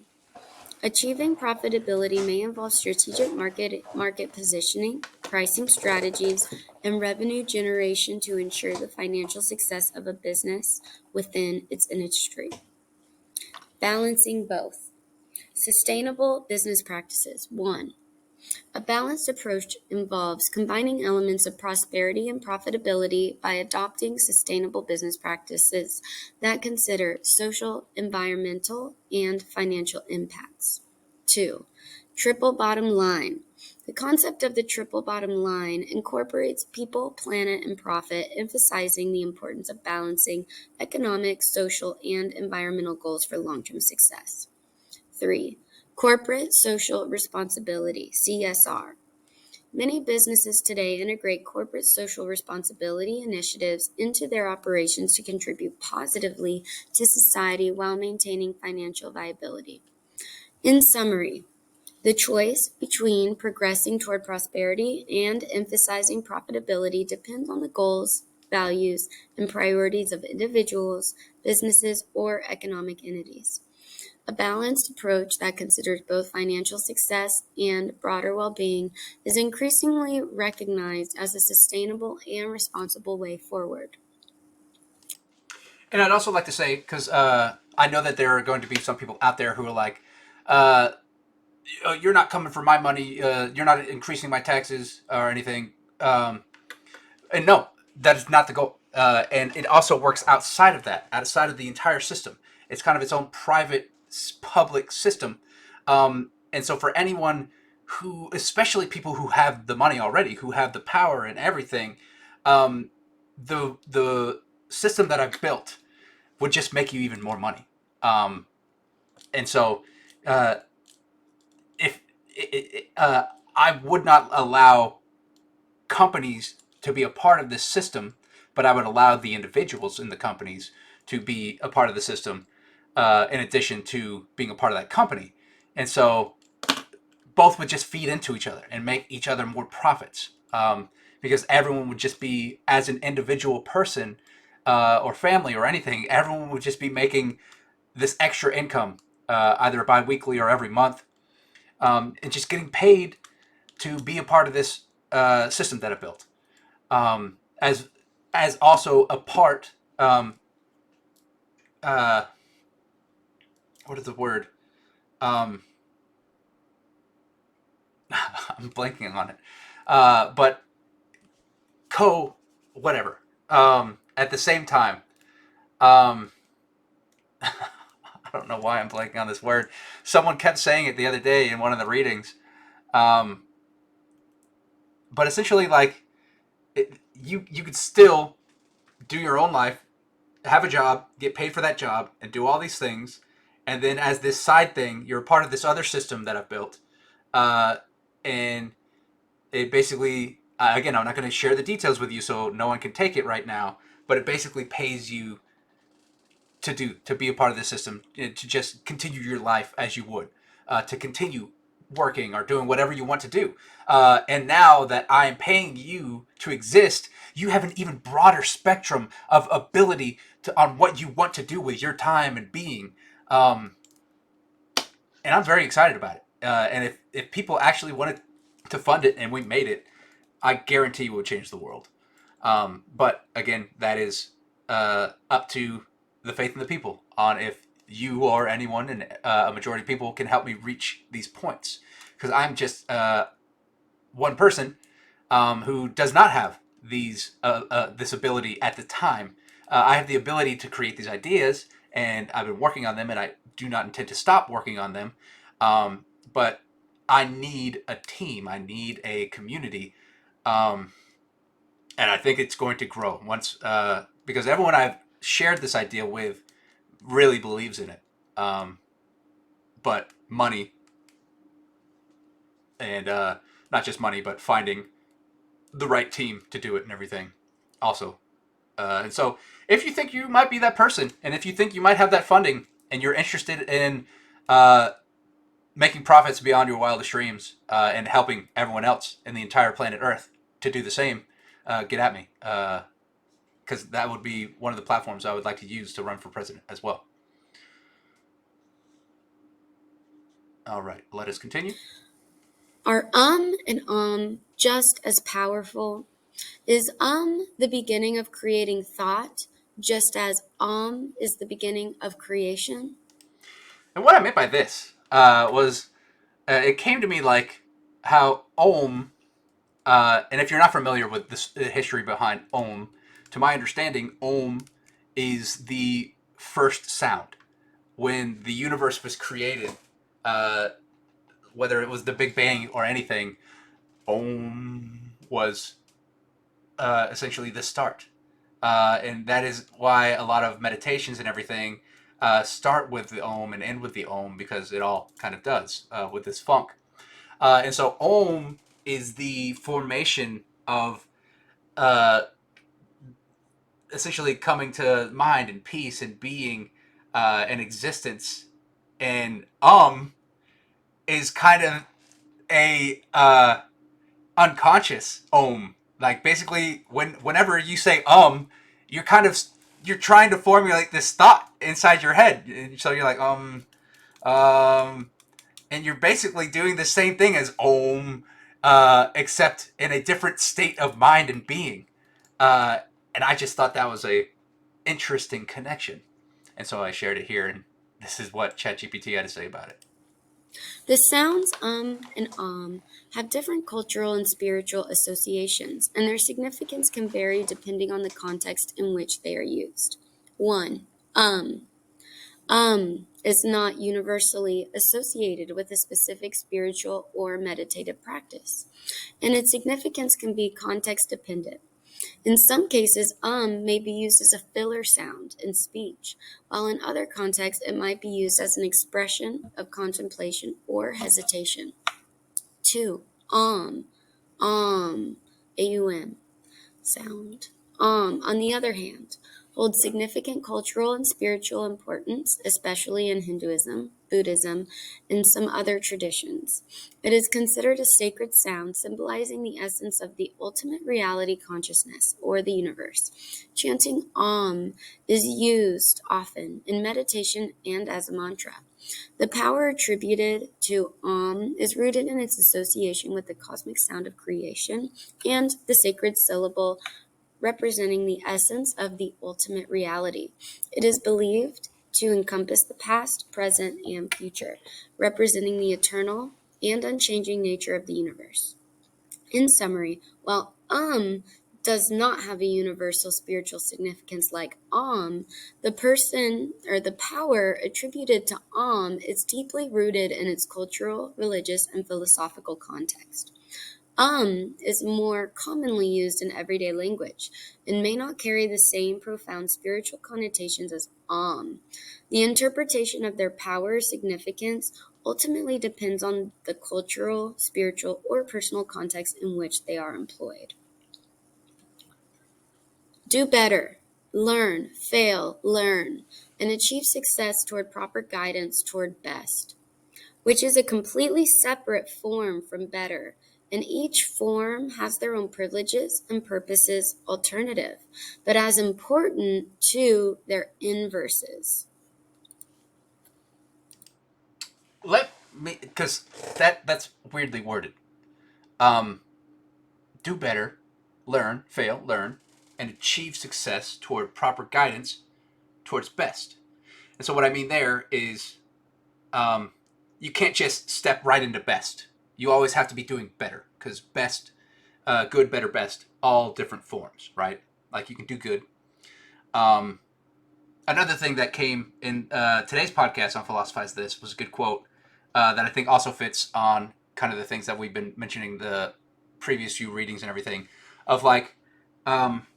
B: Achieving profitability may involve strategic market positioning, pricing strategies, and revenue generation to ensure the financial success of a business within its industry. Balancing both. Sustainable business practices. 1. A balanced approach involves combining elements of prosperity and profitability by adopting sustainable business practices that consider social, environmental, and financial impacts. 2. Triple bottom line. The concept of the triple bottom line incorporates people, planet, and profit, emphasizing the importance of balancing economic, social, and environmental goals for long-term success. 3. Corporate social responsibility, CSR. Many businesses today integrate corporate social responsibility initiatives into their operations to contribute positively to society while maintaining financial viability. In summary, the choice between progressing toward prosperity and emphasizing profitability depends on the goals, values, and priorities of individuals, businesses, or economic entities. A balanced approach that considers both financial success and broader well-being is increasingly recognized as a sustainable and responsible way forward.
A: And I'd also like to say, because I know that there are going to be some people out there who are like, uh, "You're not coming for my money. You're not increasing my taxes or anything." And no, that is not the goal. And it also works outside of that, outside of the entire system. It's kind of its own private public system. And so for anyone who, especially people who have the money already, who have the power and everything, um, the system that I've built would just make you even more money. Um, and so uh, if I would not allow companies to be a part of this system, but I would allow the individuals in the companies to be a part of the system, in addition to being a part of that company. And so both would just feed into each other and make each other more profits, because everyone would just be, as an individual person or family or anything, everyone would just be making this extra income, either bi-weekly or every month, and just getting paid to be a part of this system that I built, as also a part. Uh, what is the word? Um, I'm blanking on it. But co whatever. At the same time, um, I don't know why I'm blanking on this word. Someone kept saying it the other day in one of the readings. Um, but essentially, like, you could still do your own life, have a job, get paid for that job, and do all these things. And then as this side thing, you're a part of this other system that I've built. Uh, and it basically, again, I'm not going to share the details with you so no one can take it right now, but it basically pays you to be a part of the system, to just continue your life as you would, to continue working or doing whatever you want to do. And now that I am paying you to exist, you have an even broader spectrum of ability on what you want to do with your time and being. Um, and I'm very excited about it. And if people actually wanted to fund it and we made it, I guarantee you it would change the world. But again, that is up to the faith in the people on if you or anyone and a majority of people can help me reach these points. Because I'm just one person who does not have this ability at the time. I have the ability to create these ideas, and I've been working on them, and I do not intend to stop working on them. But I need a team. I need a community. Um, and I think it's going to grow once because everyone I've shared this idea with really believes in it. Um, but money and not just money, but finding the right team to do it and everything. Also, and so if you think you might be that person, and if you think you might have that funding, and you're interested in uh, making profits beyond your wildest dreams and helping everyone else in the entire planet Earth to do the same, get at me. Because that would be one of the platforms I would like to use to run for president as well. All right, let us continue.
B: Are and just as powerful? Is the beginning of creating thought, just as is the beginning of creation?
A: And what I meant by this was it came to me like how and if you're not familiar with the history behind to my understanding, is the first sound. When the universe was created, uh, whether it was the Big Bang or anything, was essentially the start. And that is why a lot of meditations and everything start with the and end with the because it all kind of does with this funk. And so is the formation of uh, essentially coming to mind and peace and being and existence. And is kind of a unconscious Like basically, whenever you say you're kind of you're trying to formulate this thought inside your head, and so you're like um, and you're basically doing the same thing as except in a different state of mind and being. Uh, and I just thought that was a interesting connection, and so I shared it here, and this is what ChatGPT had to say about it.
B: The sounds and have different cultural and spiritual associations, and their significance can vary depending on the context in which they are used. 1. Is not universally associated with a specific spiritual or meditative practice, and its significance can be context dependent. In some cases, may be used as a filler sound in speech, while in other contexts it might be used as an expression of contemplation or hesitation. 2. Um, aum, sound. On the other hand, holds significant cultural and spiritual importance, especially in Hinduism, Buddhism, and some other traditions. It is considered a sacred sound symbolizing the essence of the ultimate reality consciousness, or the universe. Chanting is used often in meditation and as a mantra. The power attributed to is rooted in its association with the cosmic sound of creation and the sacred syllable representing the essence of the ultimate reality. It is believed to encompass the past, present, and future, representing the eternal and unchanging nature of the universe. In summary, while does not have a universal spiritual significance like the person or the power attributed to is deeply rooted in its cultural, religious, and philosophical context. Is more commonly used in everyday language and may not carry the same profound spiritual connotations as The interpretation of their power or significance ultimately depends on the cultural, spiritual, or personal context in which they are employed. Do better. Learn, fail, learn, and achieve success toward proper guidance toward best, which is a completely separate form from better, and each form has their own privileges and purposes alternative, but as important to their inverses.
A: Let me, because that's weirdly worded. Um, do better, learn, fail, learn, and achieve success toward proper guidance towards best. And so what I mean there is um, you can't just step right into best. You always have to be doing better because best, good, better, best, all different forms, right? Like you can do good. Um, Another thing that came in today's podcast on Philosophize This was a good quote that I think also fits on kind of the things that we've been mentioning the previous few readings and everything of like, um,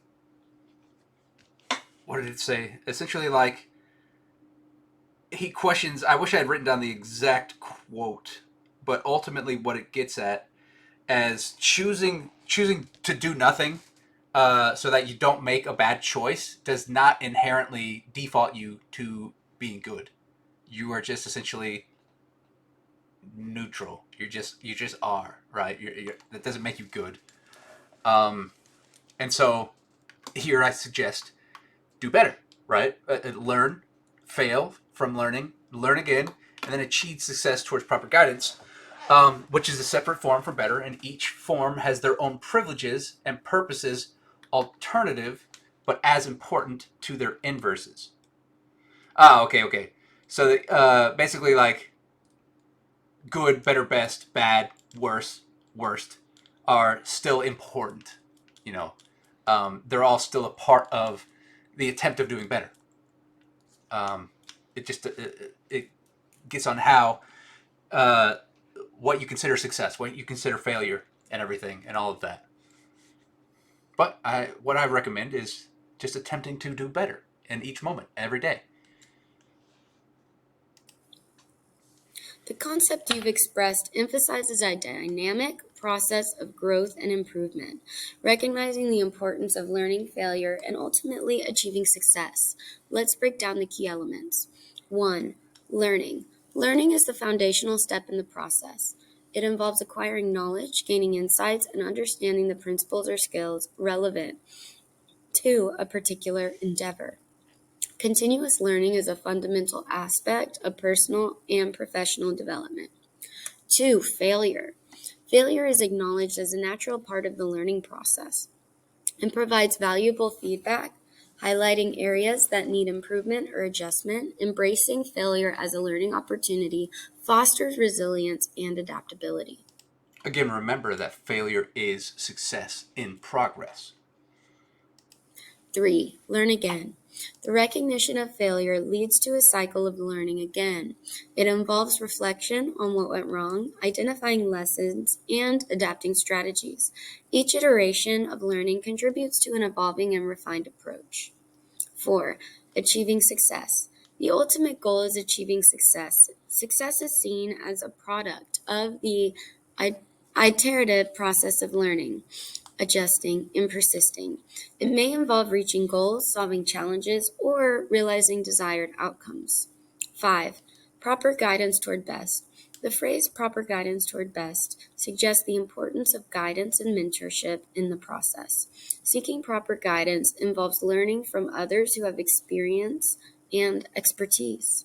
A: what did it say? Essentially, like, he questions, I wish I had written down the exact quote, but ultimately what it gets at as choosing to do nothing so that you don't make a bad choice does not inherently default you to being good. You are just essentially neutral. You just are, right. That doesn't make you good. And so here I suggest do better, right? Learn, fail from learning, learn again, and then achieve success towards proper guidance, which is a separate form for better, and each form has their own privileges and purposes, alternative but as important to their inverses. Okay. So basically, like good, better, best, bad, worse, worst are still important. You know, they're all still a part of the attempt of doing better. Um, it gets on how uh, what you consider success, what you consider failure, and everything, and all of that. But what I recommend is just attempting to do better in each moment, every day.
B: The concept you've expressed emphasizes a dynamic process of growth and improvement, recognizing the importance of learning failure and ultimately achieving success. Let's break down the key elements. 1. Learning. Learning is the foundational step in the process. It involves acquiring knowledge, gaining insights, and understanding the principles or skills relevant to a particular endeavor. Continuous learning is a fundamental aspect of personal and professional development. 2. Failure. Failure is acknowledged as a natural part of the learning process and provides valuable feedback, highlighting areas that need improvement or adjustment. Embracing failure as a learning opportunity fosters resilience and adaptability.
A: Again, remember that failure is success in progress.
B: 3. Learn again. The recognition of failure leads to a cycle of learning again. It involves reflection on what went wrong, identifying lessons, and adapting strategies. Each iteration of learning contributes to an evolving and refined approach. 4. Achieving success. The ultimate goal is achieving success. Success is seen as a product of the iterative process of learning, adjusting, and persisting. It may involve reaching goals, solving challenges, or realizing desired outcomes. 5. Proper guidance toward best. The phrase proper guidance toward best suggests the importance of guidance and mentorship in the process. Seeking proper guidance involves learning from others who have experience and expertise.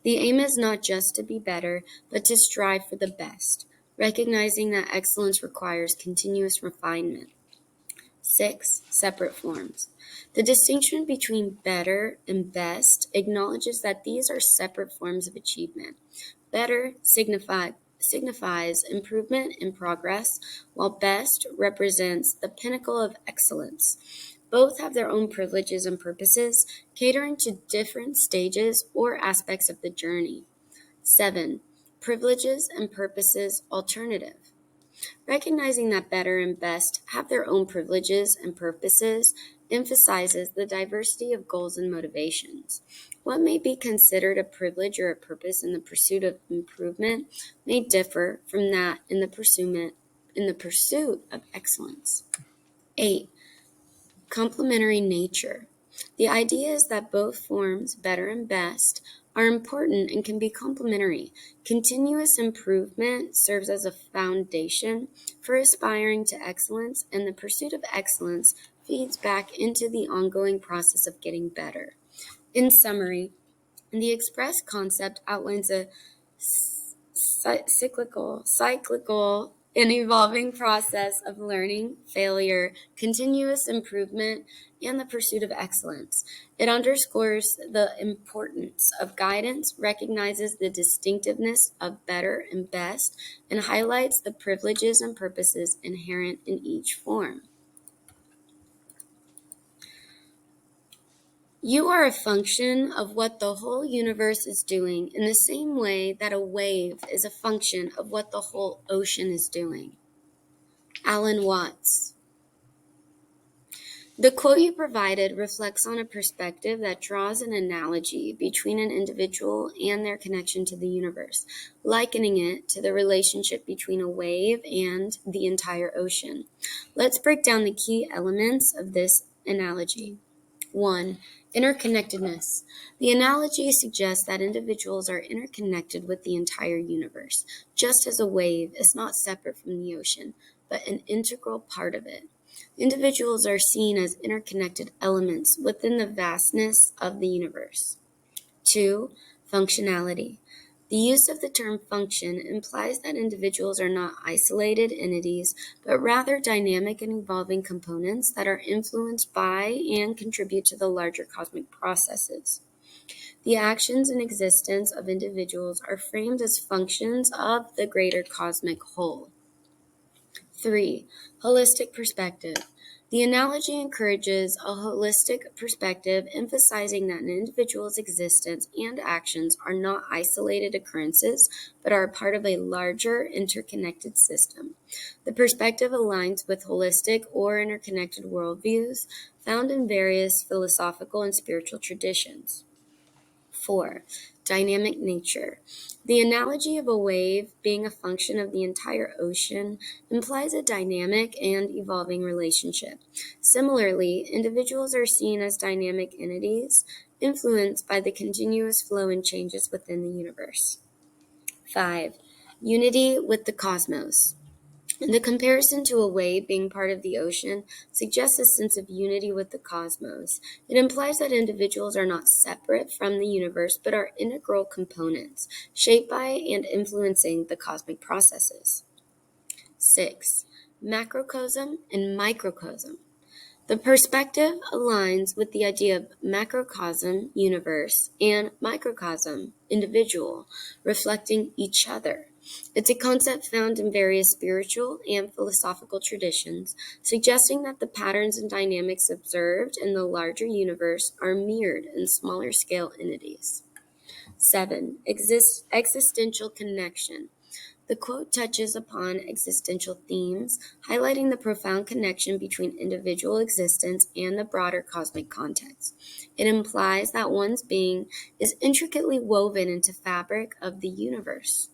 B: The aim is not just to be better, but to strive for the best, recognizing that excellence requires continuous refinement. 6. Separate forms. The distinction between better and best acknowledges that these are separate forms of achievement. Better signifies improvement and progress, while best represents the pinnacle of excellence. Both have their own privileges and purposes, catering to different stages or aspects of the journey. 7. Privileges and purposes alternative. Recognizing that better and best have their own privileges and purposes emphasizes the diversity of goals and motivations. What may be considered a privilege or a purpose in the pursuit of improvement may differ from that in the pursuit of excellence. 8. Complementary nature. The idea is that both forms, better and best, are important and can be complementary. Continuous improvement serves as a foundation for aspiring to excellence, and the pursuit of excellence feeds back into the ongoing process of getting better. In summary, the express concept outlines a cyclical, and evolving process of learning, failure, continuous improvement, and the pursuit of excellence. It underscores the importance of guidance, recognizes the distinctiveness of better and best, and highlights the privileges and purposes inherent in each form. You are a function of what the whole universe is doing in the same way that a wave is a function of what the whole ocean is doing. Alan Watts. The quote you provided reflects on a perspective that draws an analogy between an individual and their connection to the universe, likening it to the relationship between a wave and the entire ocean. Let's break down the key elements of this analogy. 1. Interconnectedness. The analogy suggests that individuals are interconnected with the entire universe, just as a wave is not separate from the ocean, but an integral part of it. Individuals are seen as interconnected elements within the vastness of the universe. 2. Functionality. The use of the term function implies that individuals are not isolated entities, but rather dynamic and evolving components that are influenced by and contribute to the larger cosmic processes. The actions and existence of individuals are framed as functions of the greater cosmic whole. 3. Holistic perspective. The analogy encourages a holistic perspective, emphasizing that an individual's existence and actions are not isolated occurrences, but are part of a larger interconnected system. The perspective aligns with holistic or interconnected worldviews found in various philosophical and spiritual traditions. 4. Dynamic nature. The analogy of a wave being a function of the entire ocean implies a dynamic and evolving relationship. Similarly, individuals are seen as dynamic entities influenced by the continuous flow and changes within the universe. 5. Unity with the cosmos. The comparison to a wave being part of the ocean suggests a sense of unity with the cosmos. It implies that individuals are not separate from the universe, but are integral components, shaped by and influencing the cosmic processes. 6. Macrocosm and microcosm. The perspective aligns with the idea of macrocosm, universe, and microcosm, individual, reflecting each other. It's a concept found in various spiritual and philosophical traditions, suggesting that the patterns and dynamics observed in the larger universe are mirrored in smaller scale entities. 7. Existential connection. The quote touches upon existential themes, highlighting the profound connection between individual existence and the broader cosmic context. It implies that one's being is intricately woven into the fabric of the universe.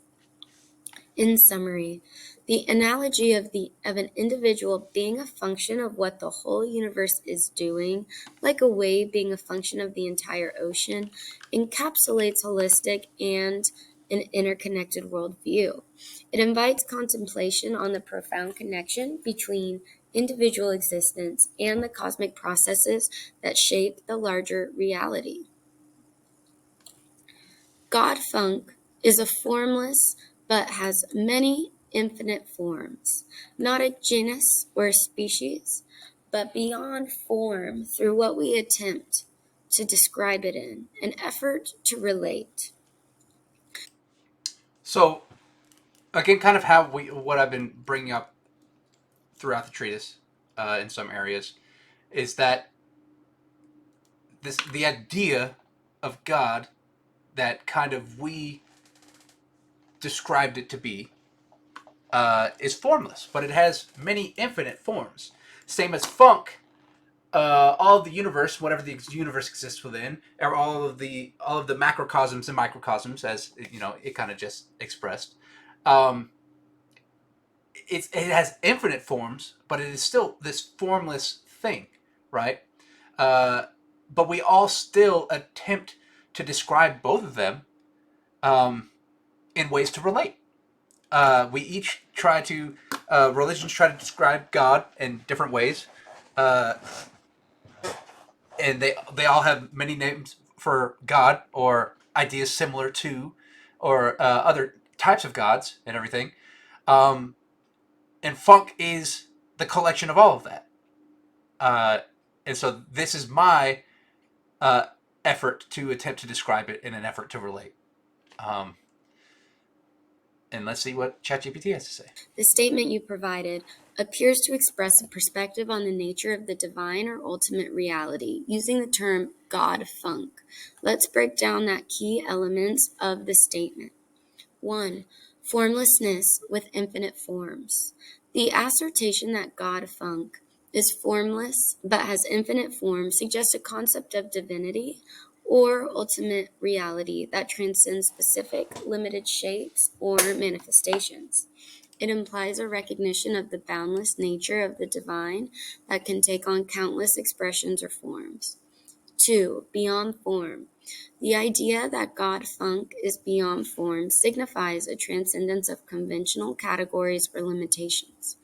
B: In summary, the analogy of an individual being a function of what the whole universe is doing, like a wave being a function of the entire ocean, encapsulates holistic and an interconnected worldview. It invites contemplation on the profound connection between individual existence and the cosmic processes that shape the larger reality. God Funk is a formless but has many infinite forms, not a genus or a species, but beyond form through what we attempt to describe it in, an effort to relate.
A: So again, kind of how what I've been bringing up throughout the treatise, in some areas, is that the idea of God that kind of we described it to be is formless, but it has many infinite forms. Same as funk, all of the universe, whatever the universe exists within, or all of the macrocosms and microcosms, as you know, it kind of just expressed. Um, it has infinite forms, but it is still this formless thing, right? Uh, but we all still attempt to describe both of them um, in ways to relate. We each try to religions try to describe God in different ways, uh, and they all have many names for God or ideas similar to, or other types of gods and everything. Um, and funk is the collection of all of that. Uh, and so this is my uh, effort to attempt to describe it in an effort to relate. And let's see what ChatGPT has to say.
B: The statement you provided appears to express a perspective on the nature of the divine or ultimate reality, using the term God funk. Let's break down that key elements of the statement. 1. Formlessness with infinite forms. The assertion that God funk is formless but has infinite forms suggests a concept of divinity or ultimate reality that transcends specific, limited shapes or manifestations. It implies a recognition of the boundless nature of the divine that can take on countless expressions or forms. 2. Beyond form. The idea that God funk is beyond form signifies a transcendence of conventional categories or limitations.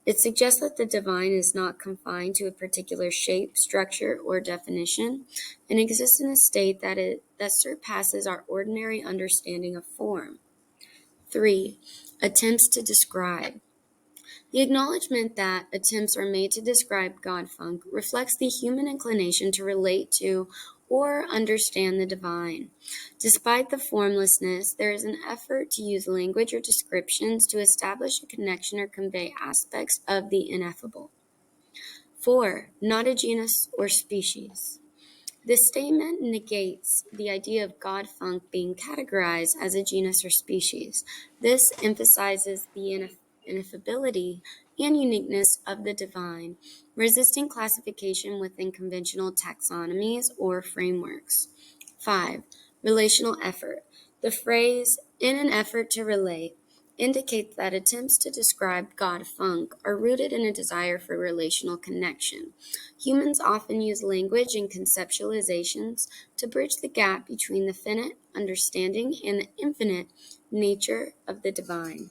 B: It suggests that the divine is not confined to a particular shape, structure, or definition, and exists in a state that surpasses our ordinary understanding of form. 3. Attempts to describe. The acknowledgement that attempts are made to describe God funk reflects the human inclination to relate to or understand the divine. Despite the formlessness, there is an effort to use language or descriptions to establish a connection or convey aspects of the ineffable. 4. Not a genus or species. This statement negates the idea of God funk being categorized as a genus or species. This emphasizes the ineffability and uniqueness of the divine, resisting classification within conventional taxonomies or frameworks. 5. Relational effort. The phrase, in an effort to relate, indicates that attempts to describe God funk are rooted in a desire for relational connection. Humans often use language and conceptualizations to bridge the gap between the finite understanding and the infinite nature of the divine.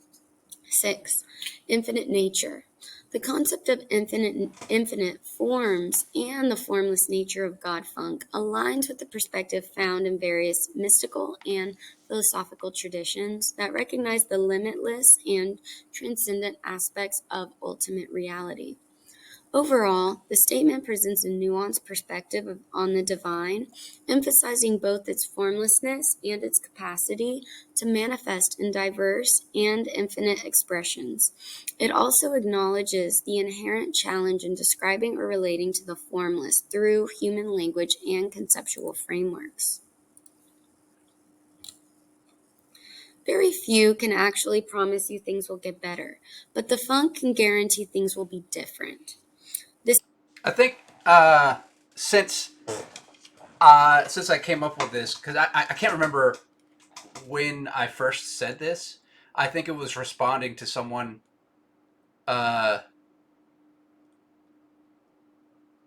B: 6. Infinite nature. The concept of infinite forms and the formless nature of God funk aligns with the perspective found in various mystical and philosophical traditions that recognize the limitless and transcendent aspects of ultimate reality. Overall, the statement presents a nuanced perspective on the divine, emphasizing both its formlessness and its capacity to manifest in diverse and infinite expressions. It also acknowledges the inherent challenge in describing or relating to the formless through human language and conceptual frameworks. Very few can actually promise you things will get better, but the funk can guarantee things will be different. This
A: I think since since I came up with this, because I can't remember when I first said this. I think it was responding to someone. Uh,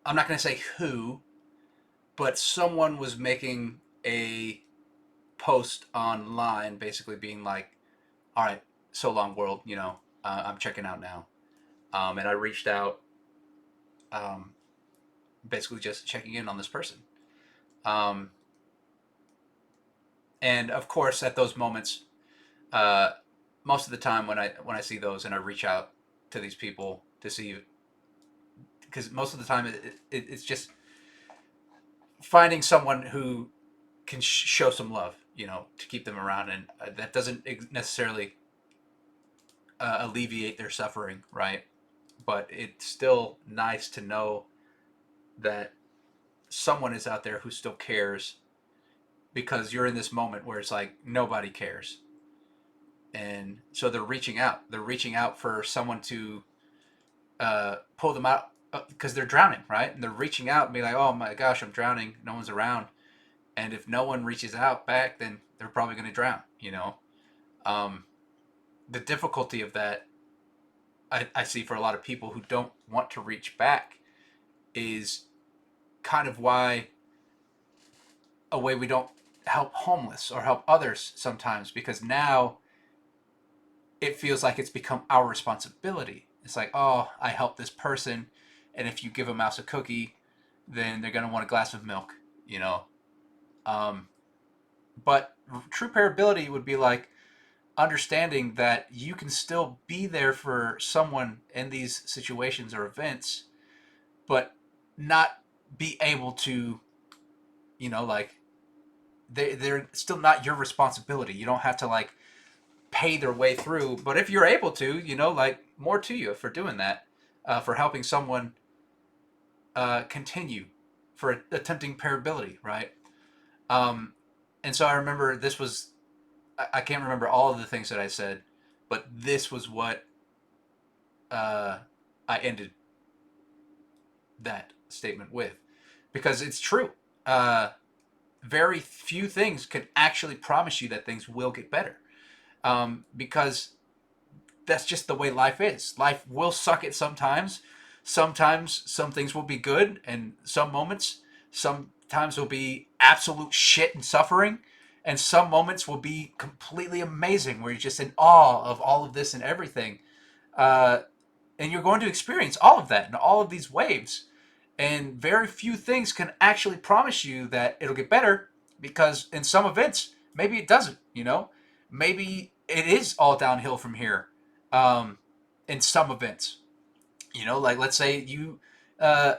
A: I'm not going to say who, but someone was making a post online, basically being like, "All right, so long, world. I'm checking out now." And I reached out, um, basically just checking in on this person. Um, and of course, at those moments, uh, most of the time when I see those and I reach out to these people to see, because most of the time it's just finding someone who can show some love, to keep them around, and that doesn't necessarily alleviate their suffering, right? But it's still nice to know that someone is out there who still cares, because you're in this moment where it's like nobody cares, and so they're reaching out. They're reaching out for someone to pull them out, because they're drowning, right? And they're reaching out and be like, "Oh my gosh, I'm drowning. No one's around." And if no one reaches out back, then they're probably going to drown. Um, the difficulty of that, I see for a lot of people who don't want to reach back, is kind of why a way we don't help homeless or help others sometimes, because now it feels like it's become our responsibility. It's like, oh, I helped this person, and if you give a mouse a cookie, then they're going to want a glass of milk, you know. Um, but true parability would be like understanding that you can still be there for someone in these situations or events, but not be able to, like they're still not your responsibility. You don't have to like pay their way through. But if you're able to, like, more to you for doing that, for helping someone continue, for attempting parability, right? And so I remember this was, I can't remember all of the things that I said, but this was what I ended that statement with, because it's true. Very few things can actually promise you that things will get better, because that's just the way life is. Life will suck it sometimes. Sometimes some things will be good, and sometimes will be absolute shit and suffering, and some moments will be completely amazing, where you're just in awe of all of this and everything. Uh, and you're going to experience all of that and all of these waves. And very few things can actually promise you that it'll get better, because in some events, maybe it doesn't, Maybe it is all downhill from here, in some events. Like, let's say uh,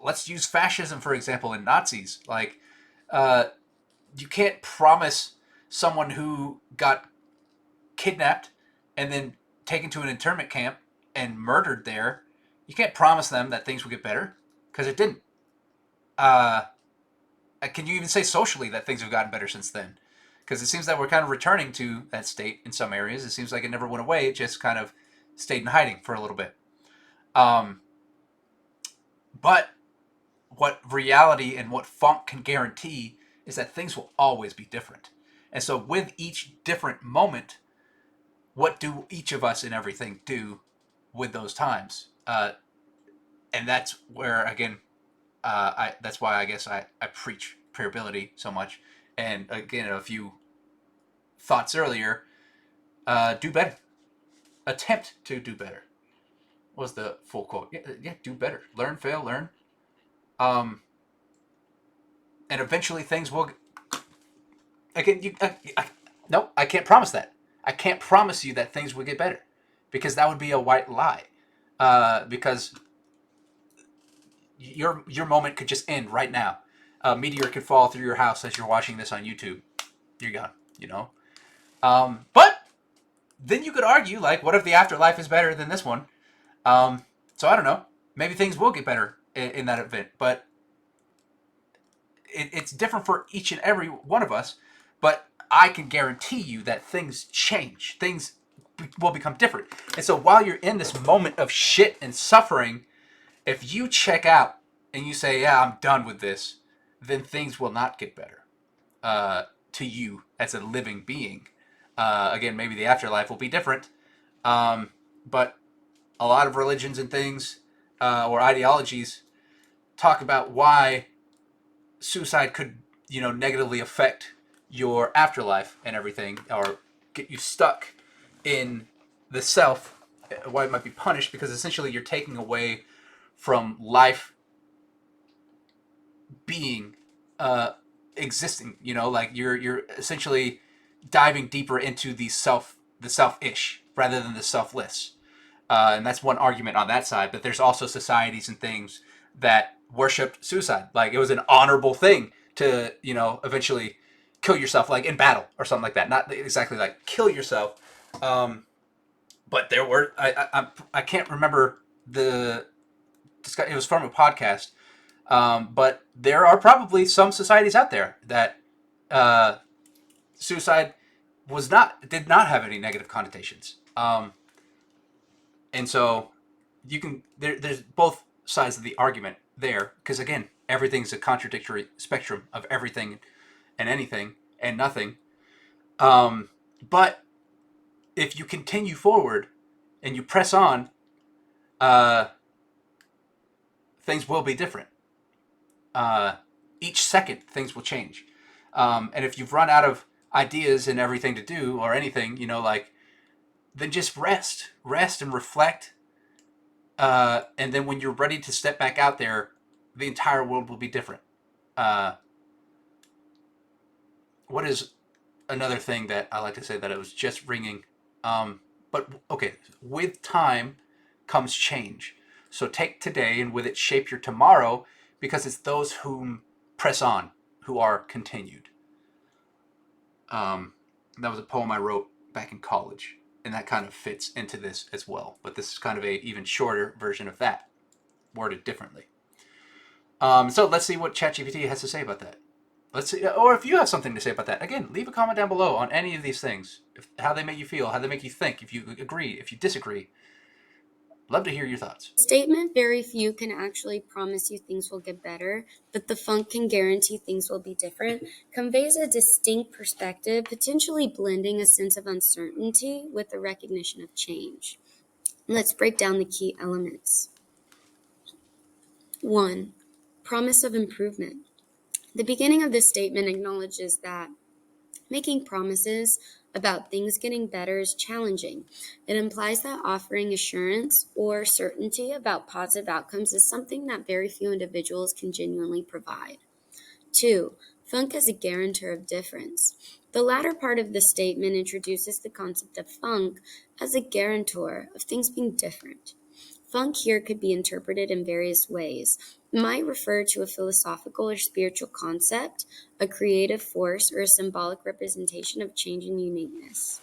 A: let's use fascism, for example, and Nazis. Like, uh, you can't promise someone who got kidnapped and then taken to an internment camp and murdered there, you can't promise them that things will get better, because it didn't. Uh, can you even say socially that things have gotten better since then? Because it seems that we're kind of returning to that state in some areas. It seems like it never went away. It just kind of stayed in hiding for a little bit. Um, but what reality and what funk can guarantee is that things will always be different. And so with each different moment, what do each of us in everything do with those times? And that's where, again, that's why I guess I preach parability so much. And again, a few thoughts earlier, do better. Attempt to do better was the full quote. Yeah, do better. Learn, fail, learn. Um, and eventually things will. Again, no, I can't promise that. I can't promise you that things will get better, because that would be a white lie. Because your moment could just end right now. A meteor could fall through your house as you're watching this on YouTube. You're gone. But then you could argue, like, what if the afterlife is better than this one? So I don't know. Maybe things will get better in that event, but it's different for each and every one of us. But I can guarantee you that things change. Things will become different. And so while you're in this moment of shit and suffering, if you check out and you say, "Yeah, I'm done with this," then things will not get better to you as a living being. Again, maybe the afterlife will be different, but a lot of religions and things, or ideologies, talk about why suicide could, negatively affect your afterlife and everything, or get you stuck in the self. Why it might be punished, because essentially you're taking away from life being, uh, existing. Like you're essentially diving deeper into the selfish rather than the selfless. And that's one argument on that side. But there's also societies and things that worshipped suicide. Like, it was an honorable thing to, eventually kill yourself, like in battle or something like that. Not exactly like kill yourself. But there were, I can't remember it was from a podcast. But there are probably some societies out there that uh, suicide did not have any negative connotations. And so there's both sides of the argument there, because again, everything's a contradictory spectrum of everything and anything and nothing. But if you continue forward and you press on, uh, things will be different. Uh, each second, things will change. And if you've run out of ideas and everything to do or anything, like, then just rest and reflect. And then when you're ready to step back out there, the entire world will be different. Uh, what is another thing that I like to say that it was just ringing? But okay, with time comes change. So take today and with it shape your tomorrow, because it's those whom press on who are continued. That was a poem I wrote back in college, and that kind of fits into this as well. But this is kind of a even shorter version of that, worded differently. So let's see what ChatGPT has to say about that. Let's see, or if you have something to say about that, again, leave a comment down below on any of these things, how they make you feel, how they make you think, if you agree, if you disagree. Love to hear your thoughts.
B: Statement, very few can actually promise you things will get better, but the funk can guarantee things will be different, conveys a distinct perspective, potentially blending a sense of uncertainty with the recognition of change. Let's break down the key elements. 1. Promise of improvement. The beginning of this statement acknowledges that making promises about things getting better is challenging. It implies that offering assurance or certainty about positive outcomes is something that very few individuals can genuinely provide. 2. Funk as a guarantor of difference. The latter part of the statement introduces the concept of funk as a guarantor of things being different. Funk here could be interpreted in various ways. It might refer to a philosophical or spiritual concept, a creative force, or a symbolic representation of change and uniqueness.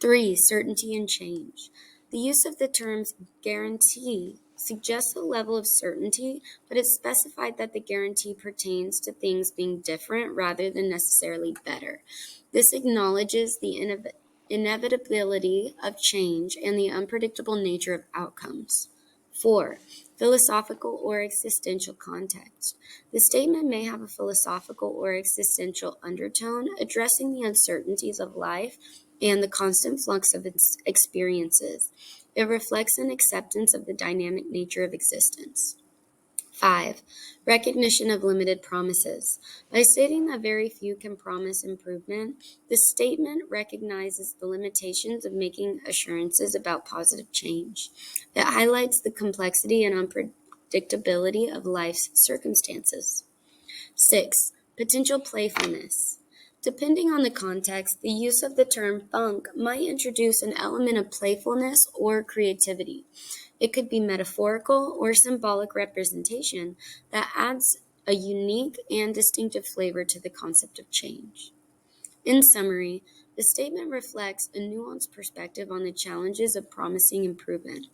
B: 3. Certainty and change. The use of the terms guarantee suggests a level of certainty, but it's specified that the guarantee pertains to things being different rather than necessarily better. This acknowledges the inevitability of change and the unpredictable nature of outcomes. 4. Philosophical or existential context. The statement may have a philosophical or existential undertone, addressing the uncertainties of life and the constant flux of its experiences. It reflects an acceptance of the dynamic nature of existence. 5. Recognition of limited promises. By stating that very few can promise improvement, the statement recognizes the limitations of making assurances about positive change. It highlights the complexity and unpredictability of life's circumstances. 6. Potential playfulness. Depending on the context, the use of the term funk might introduce an element of playfulness or creativity. It could be metaphorical or symbolic representation that adds a unique and distinctive flavor to the concept of change. In summary, the statement reflects a nuanced perspective on the challenges of promising improvement,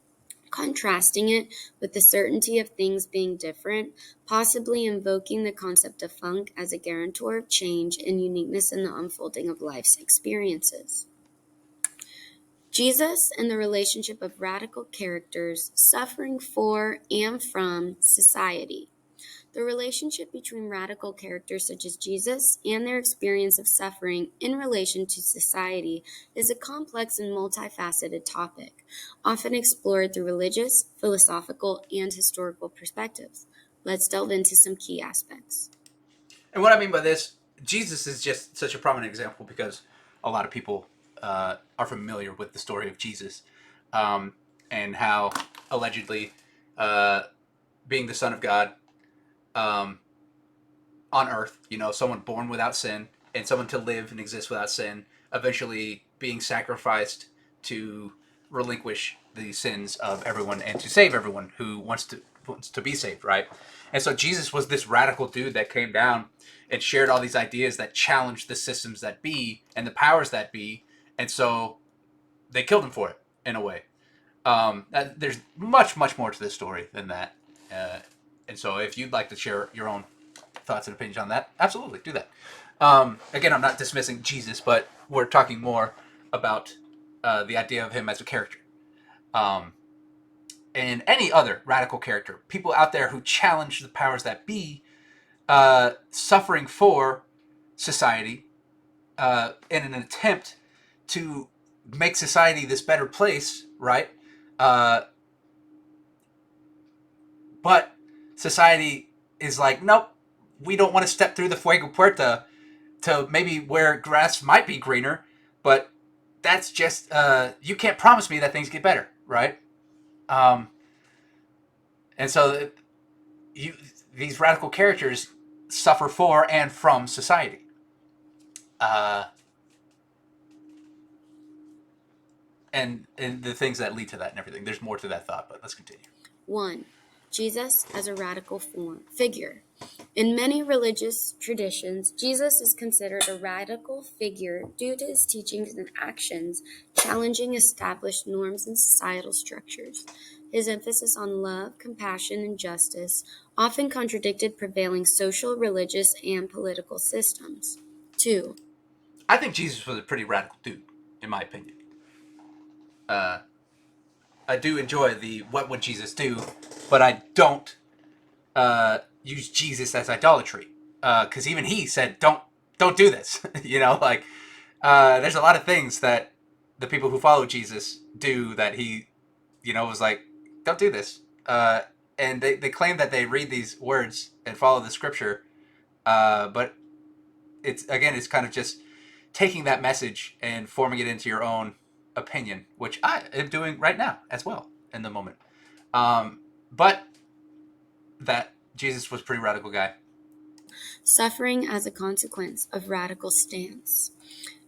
B: contrasting it with the certainty of things being different, possibly invoking the concept of funk as a guarantor of change and uniqueness in the unfolding of life's experiences. Jesus and the relationship of radical characters suffering for and from society. The relationship between radical characters such as Jesus and their experience of suffering in relation to society is a complex and multifaceted topic, often explored through religious, philosophical, and historical perspectives. Let's delve into some key aspects.
A: And what I mean by this, Jesus is just such a prominent example because a lot of people are familiar with the story of Jesus, and how allegedly being the Son of God, um, on earth, someone born without sin and someone to live and exist without sin, eventually being sacrificed to relinquish the sins of everyone and to save everyone who wants to be saved, right? And so Jesus was this radical dude that came down and shared all these ideas that challenged the systems that be and the powers that be, and so they killed him for it in a way. There's much, much more to this story than that. And so if you'd like to share your own thoughts and opinions on that, absolutely do that. Again, I'm not dismissing Jesus, but we're talking more about the idea of him as a character. Um, and any other radical character, people out there who challenge the powers that be, suffering for society in an attempt to make society this better place, right? Uh, but society is like, nope, we don't want to step through the fuego puerta to maybe where grass might be greener, but that's just you can't promise me that things get better, right? Um, and so you these radical characters suffer for and from society. Uh, and the things that lead to that and everything. There's more to that thought, but let's continue.
B: 1. Jesus as a radical figure. In many religious traditions, Jesus is considered a radical figure due to his teachings and actions challenging established norms and societal structures. His emphasis on love, compassion, and justice often contradicted prevailing social, religious, and political systems. 2.
A: I think Jesus was a pretty radical dude, in my opinion. I do enjoy the what would Jesus do, but I don't use Jesus as idolatry, because even he said don't do this. Like there's a lot of things that the people who follow Jesus do that he was like, don't do this. And they claim that they read these words and follow the scripture, but it's kind of just taking that message and forming it into your own opinion, which I am doing right now as well in the moment. But that Jesus was a pretty radical guy.
B: Suffering as a consequence of radical stance.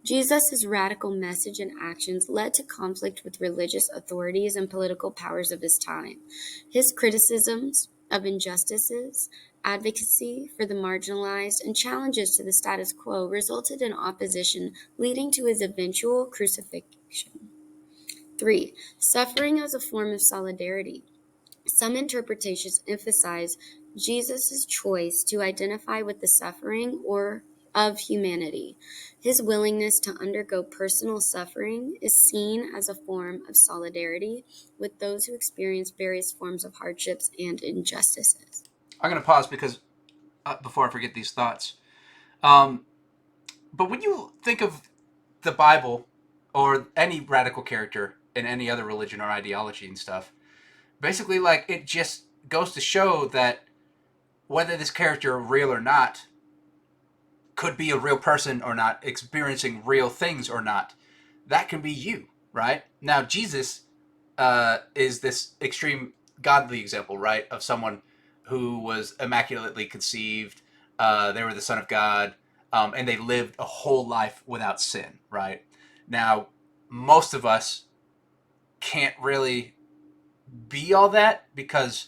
B: Jesus' radical message and actions led to conflict with religious authorities and political powers of his time. His criticisms of injustices, advocacy for the marginalized, and challenges to the status quo resulted in opposition, leading to his eventual crucifixion. 3. Suffering as a form of solidarity. Some interpretations emphasize Jesus' choice to identify with the suffering or of humanity. His willingness to undergo personal suffering is seen as a form of solidarity with those who experience various forms of hardships and injustices.
A: I'm going to pause because before I forget these thoughts. Um, but when you think of the Bible or any radical character in any other religion or ideology and stuff, basically, like, it just goes to show that whether this character, real or not, could be a real person or not, experiencing real things or not, that can be you, right? Now, Jesus is this extreme godly example, right, of someone who was immaculately conceived. They were the Son of God, and they lived a whole life without sin, right? Now, most of us can't really be all that because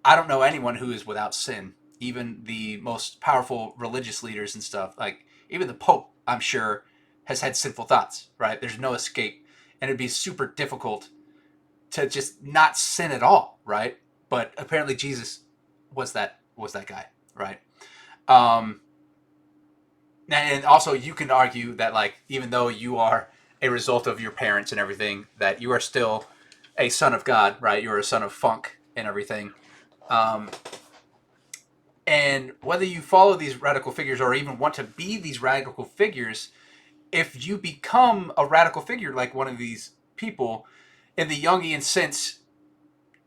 A: I don't know anyone who is without sin. Even the most powerful religious leaders and stuff, like even the Pope, I'm sure, has had sinful thoughts, right? There's no escape. And it'd be super difficult to just not sin at all, right? But apparently Jesus was that guy, right? Um, and also you can argue that, like, even though you are a result of your parents and everything, that you are still a son of God, right? You're a son of funk and everything. Um, and whether you follow these radical figures or even want to be these radical figures, if you become a radical figure like one of these people, in the Jungian sense,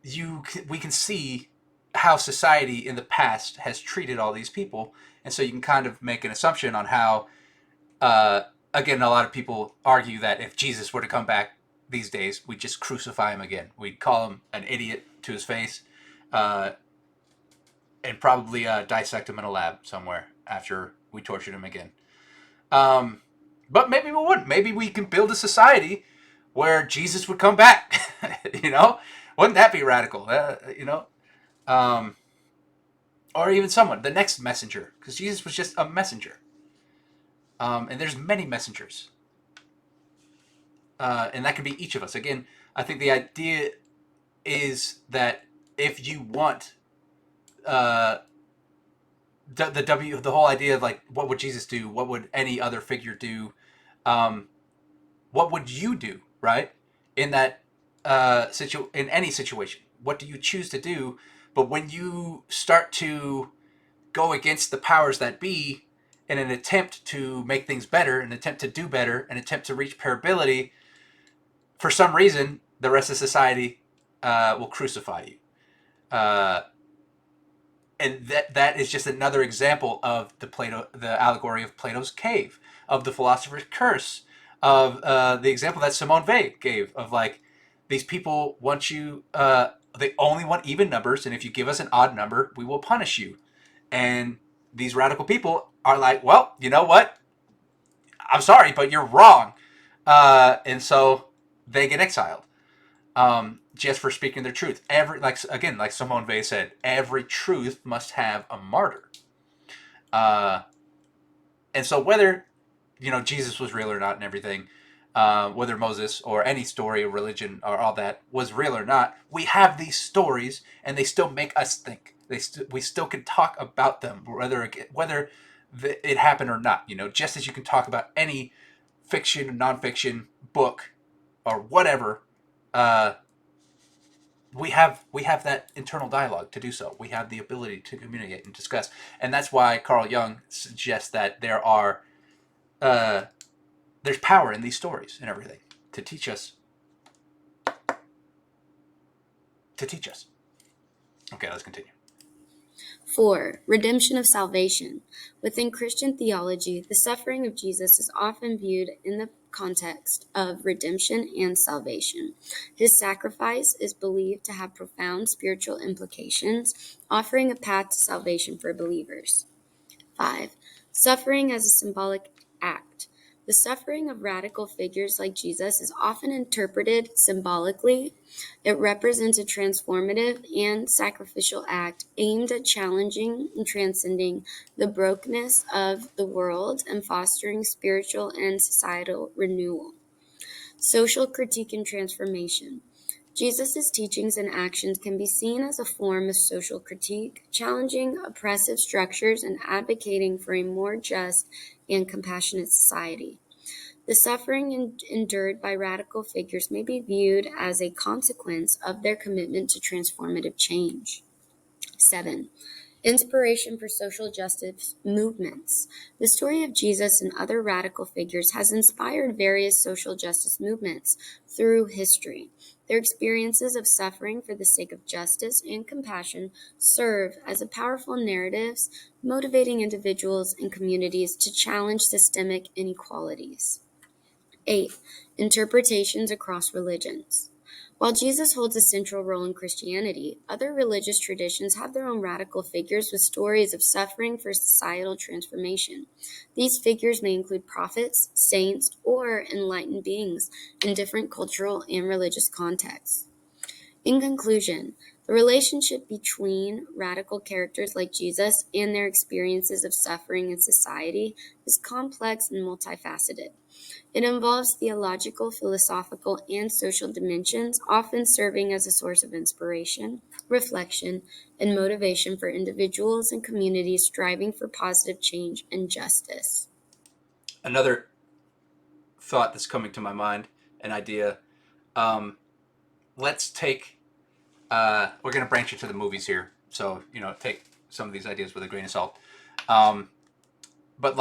A: we can see how society in the past has treated all these people, and so you can kind of make an assumption on how. Uh, Again, a lot of people argue that if Jesus were to come back these days, we'd just crucify him again. We'd call him an idiot to his face, uh, and probably dissect him in a lab somewhere after we tortured him again. Um, but maybe we wouldn't. Maybe we can build a society where Jesus would come back. you know, wouldn't that be radical? Um, or even someone, the next messenger, because Jesus was just a messenger. And there's many messengers, and that can be each of us. Again, I think the idea is that if you want uh, the whole idea of, like, what would Jesus do? What would any other figure do? Um, what would you do, right? In that in any situation, what do you choose to do? But when you start to go against the powers that be in an attempt to make things better, an attempt to do better, an attempt to reach parability, for some reason, the rest of society will crucify you. Uh, and that is just another example of the allegory of Plato's cave, of the philosopher's curse, of the example that Simone Weil gave of, like, these people want you. They only want even numbers, and if you give us an odd number, we will punish you. And these radical people are like, well, you know what? I'm sorry, but you're wrong, and so they get exiled. just for speaking their truth. Like Simone Weil said, every truth must have a martyr. Uh, and so whether Jesus was real or not and everything, whether Moses or any story of religion or all that was real or not, we have these stories and they still make us think. We still can talk about them, whether it happened or not. Just as you can talk about any fiction, nonfiction book, or whatever. Uh, we have that internal dialogue to do so. We have the ability to communicate and discuss, and that's why Carl Jung suggests that uh, there's power in these stories and everything to teach us. To teach us. Okay, let's continue.
B: 4. Redemption of salvation. Within Christian theology, the suffering of Jesus is often viewed in the context of redemption and salvation. His sacrifice is believed to have profound spiritual implications, offering a path to salvation for believers. 5. Suffering as a symbolic act. The suffering of radical figures like Jesus is often interpreted symbolically. It represents a transformative and sacrificial act aimed at challenging and transcending the brokenness of the world and fostering spiritual and societal renewal. Social critique and transformation. Jesus' teachings and actions can be seen as a form of social critique, challenging oppressive structures and advocating for a more just and compassionate society. The suffering endured by radical figures may be viewed as a consequence of their commitment to transformative change. 7. Inspiration for social justice movements. The story of Jesus and other radical figures has inspired various social justice movements through history. Their experiences of suffering for the sake of justice and compassion serve as powerful narratives, motivating individuals and communities to challenge systemic inequalities. 8. Interpretations across religions. While Jesus holds a central role in Christianity, other religious traditions have their own radical figures with stories of suffering for societal transformation. These figures may include prophets, saints, or enlightened beings in different cultural and religious contexts. In conclusion, the relationship between radical characters like Jesus and their experiences of suffering in society is complex and multifaceted. It involves theological, philosophical, and social dimensions, often serving as a source of inspiration, reflection, and motivation for individuals and communities striving for positive change and justice.
A: Another thought that's coming to my mind, an idea. Um, let's take. We're going to branch into the movies here, so take some of these ideas with a grain of salt. Um, but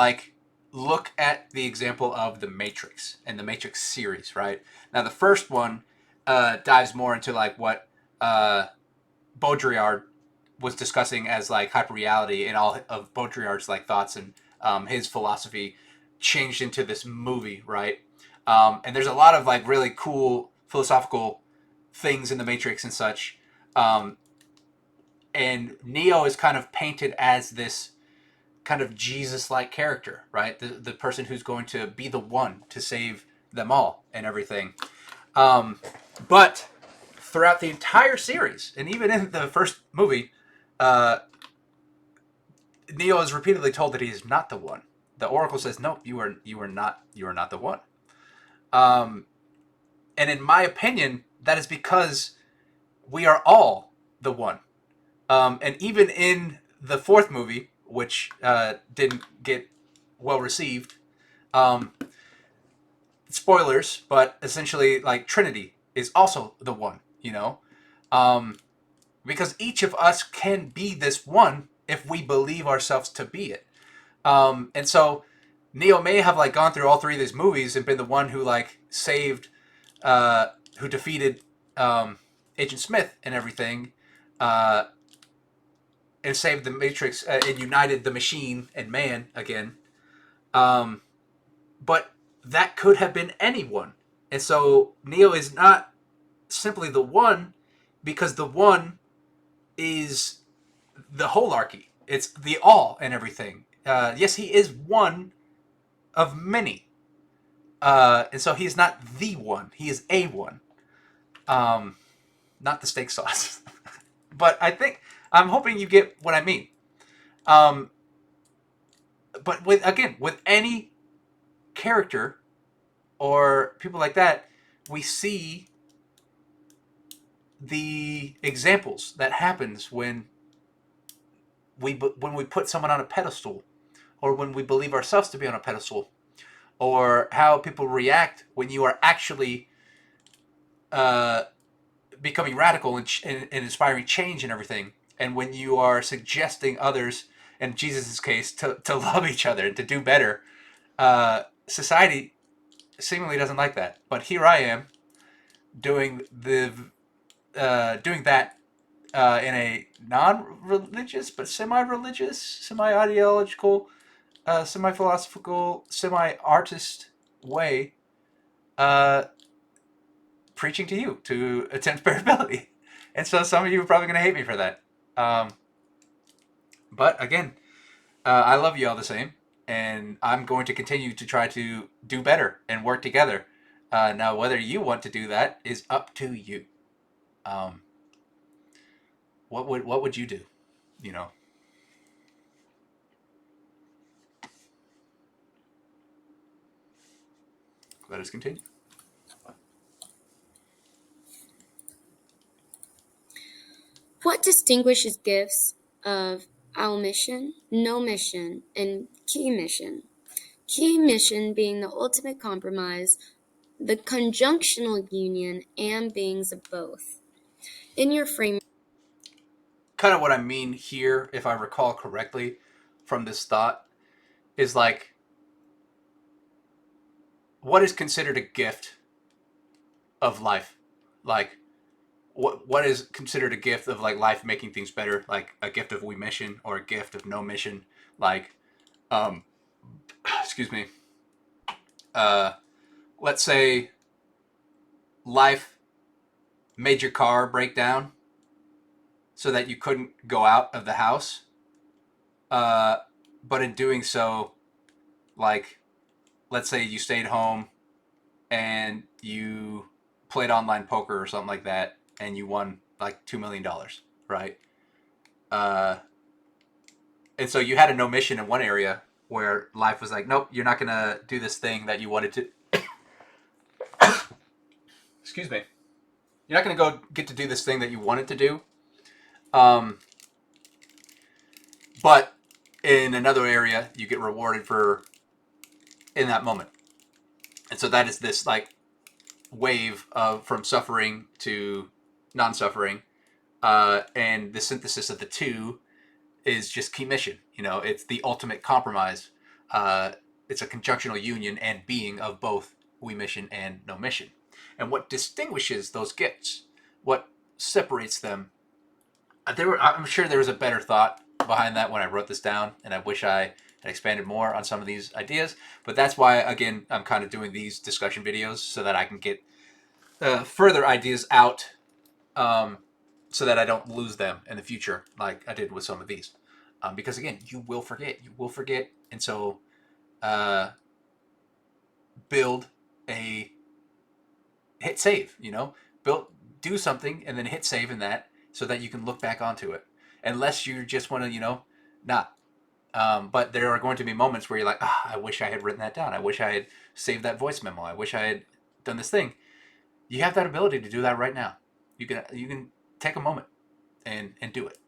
A: look at the example of the Matrix and the Matrix series, right? Now, the first one dives more into what Baudrillard was discussing as hyperreality, and all of Baudrillard's thoughts and his philosophy changed into this movie, right? And there's a lot of really cool philosophical things in the Matrix and such. And Neo is kind of painted as this kind of Jesus-like character, right? The person who's going to be the one to save them all and everything. But throughout the entire series, and even in the first movie, Neo is repeatedly told that he is not the one. The Oracle says, "No, you are not the one." And in my opinion, that is because we are all the one. And even in the fourth movie, which didn't get well received, spoilers, but essentially, Trinity is also the one, because each of us can be this one if we believe ourselves to be it. And so Neo may have gone through all three of these movies and been the one who saved, who defeated Agent Smith and everything, and saved the Matrix and united the machine and man again. But that could have been anyone. And so Neo is not simply the one, because the one is the holarchy. It's the all and everything. Yes, he is one of many. And so he is not the one. He is a one. Not the steak sauce. But I'm hoping you get what I mean. Um, but with any character or people like that, we see the examples that happens when we put someone on a pedestal, or when we believe ourselves to be on a pedestal, or how people react when you are actually uh, becoming radical and inspiring change and everything, and when you are suggesting others, in Jesus' case, to love each other and to do better. Society seemingly doesn't like that, but here I am doing that in a non-religious but semi-religious, semi-ideological, semi-philosophical, semi-artist way, uh, preaching to you to attempt variability. And so some of you are probably going to hate me for that. Um, but again, I love you all the same, and I'm going to continue to try to do better and work together. Now, whether you want to do that is up to you. Um, what would you do? You know, let us continue.
B: What distinguishes gifts of our mission, no mission, and key mission? Key mission being the ultimate compromise, the conjunctional union, and beings of both. In your frame,
A: Kind of what I mean here, if I recall correctly from this thought, is like what is considered a gift of life? Like what is considered a gift of like life making things better, like a gift of we mission or a gift of no mission, like um excuse me, uh let's say life made your car break down so that you couldn't go out of the house, uh but in doing so, like let's say you stayed home and you played online poker or something like that and you won like $2 million, right? uh and so you had a no mission in one area where life was like, nope, you're not gonna do this thing that you wanted to. Excuse me. You're not gonna go get to do this thing that you wanted to do. Um, but in another area, you get rewarded for in that moment. And so that is this like wave of from suffering to non-suffering, and the synthesis of the two is just key mission. You know, it's the ultimate compromise. Uh, it's a conjunctional union and being of both we mission and no mission. And what distinguishes those gifts, what separates them, I'm sure there was a better thought behind that when I wrote this down, and I wish I had expanded more on some of these ideas. But that's why, again, I'm kind of doing these discussion videos so that I can get further ideas out, um, so that I don't lose them in the future, like I did with some of these. Because again, you will forget, and so uh, build a hit save. You know, build do something and then hit save in that so that you can look back onto it. Unless you just want to, not. But there are going to be moments where you're like, I wish I had written that down. I wish I had saved that voice memo. I wish I had done this thing. You have that ability to do that right now. You can take a moment and do it.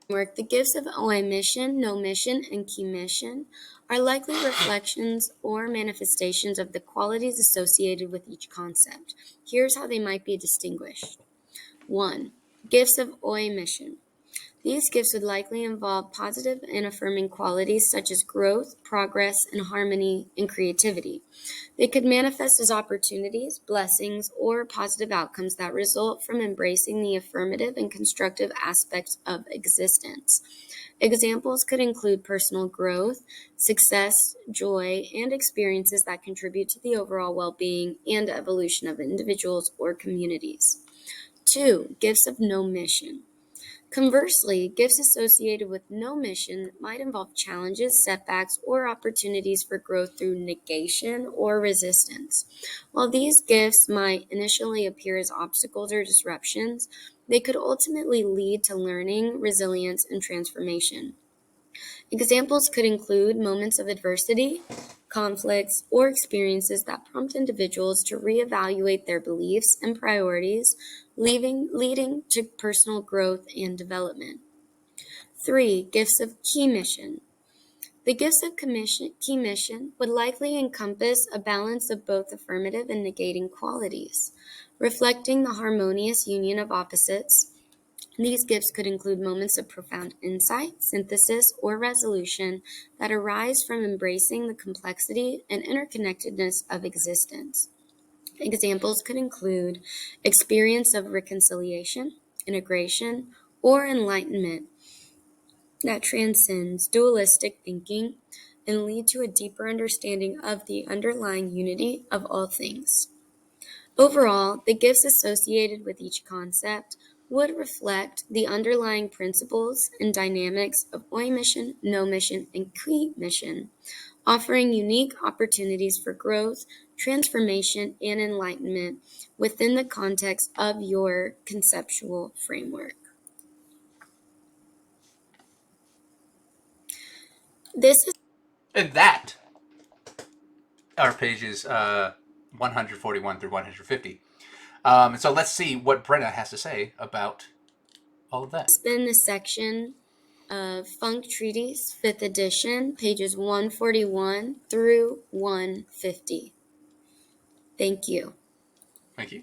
B: work, the gifts of OA mission, no mission, and key mission are likely reflections or manifestations of the qualities associated with each concept. Here's how they might be distinguished. 1. Gifts of OA mission. These gifts would likely involve positive and affirming qualities such as growth, progress, and harmony and creativity. They could manifest as opportunities, blessings, or positive outcomes that result from embracing the affirmative and constructive aspects of existence. Examples could include personal growth, success, joy, and experiences that contribute to the overall well-being and evolution of individuals or communities. 2. Gifts of no mission. Conversely, gifts associated with no mission might involve challenges, setbacks, or opportunities for growth through negation or resistance. While these gifts might initially appear as obstacles or disruptions, they could ultimately lead to learning, resilience, and transformation. Examples could include moments of adversity, conflicts, or experiences that prompt individuals to reevaluate their beliefs and priorities, leading to personal growth and development. 3. Gifts of key mission. The gifts of key mission would likely encompass a balance of both affirmative and negating qualities, reflecting the harmonious union of opposites. These gifts could include moments of profound insight, synthesis, or resolution that arise from embracing the complexity and interconnectedness of existence. Examples could include experience of reconciliation, integration, or enlightenment that transcends dualistic thinking and lead to a deeper understanding of the underlying unity of all things. Overall, the gifts associated with each concept would reflect the underlying principles and dynamics of oi mission, no mission, and qui mission, offering unique opportunities for growth, transformation, and enlightenment within the context of your conceptual framework. This is
A: And that are pages 141 through 150. And so let's see what Brenna has to say about all of that.
B: been the section of Funk Treatise, 5th edition, pages 141 through 150. Thank you.
A: Thank you.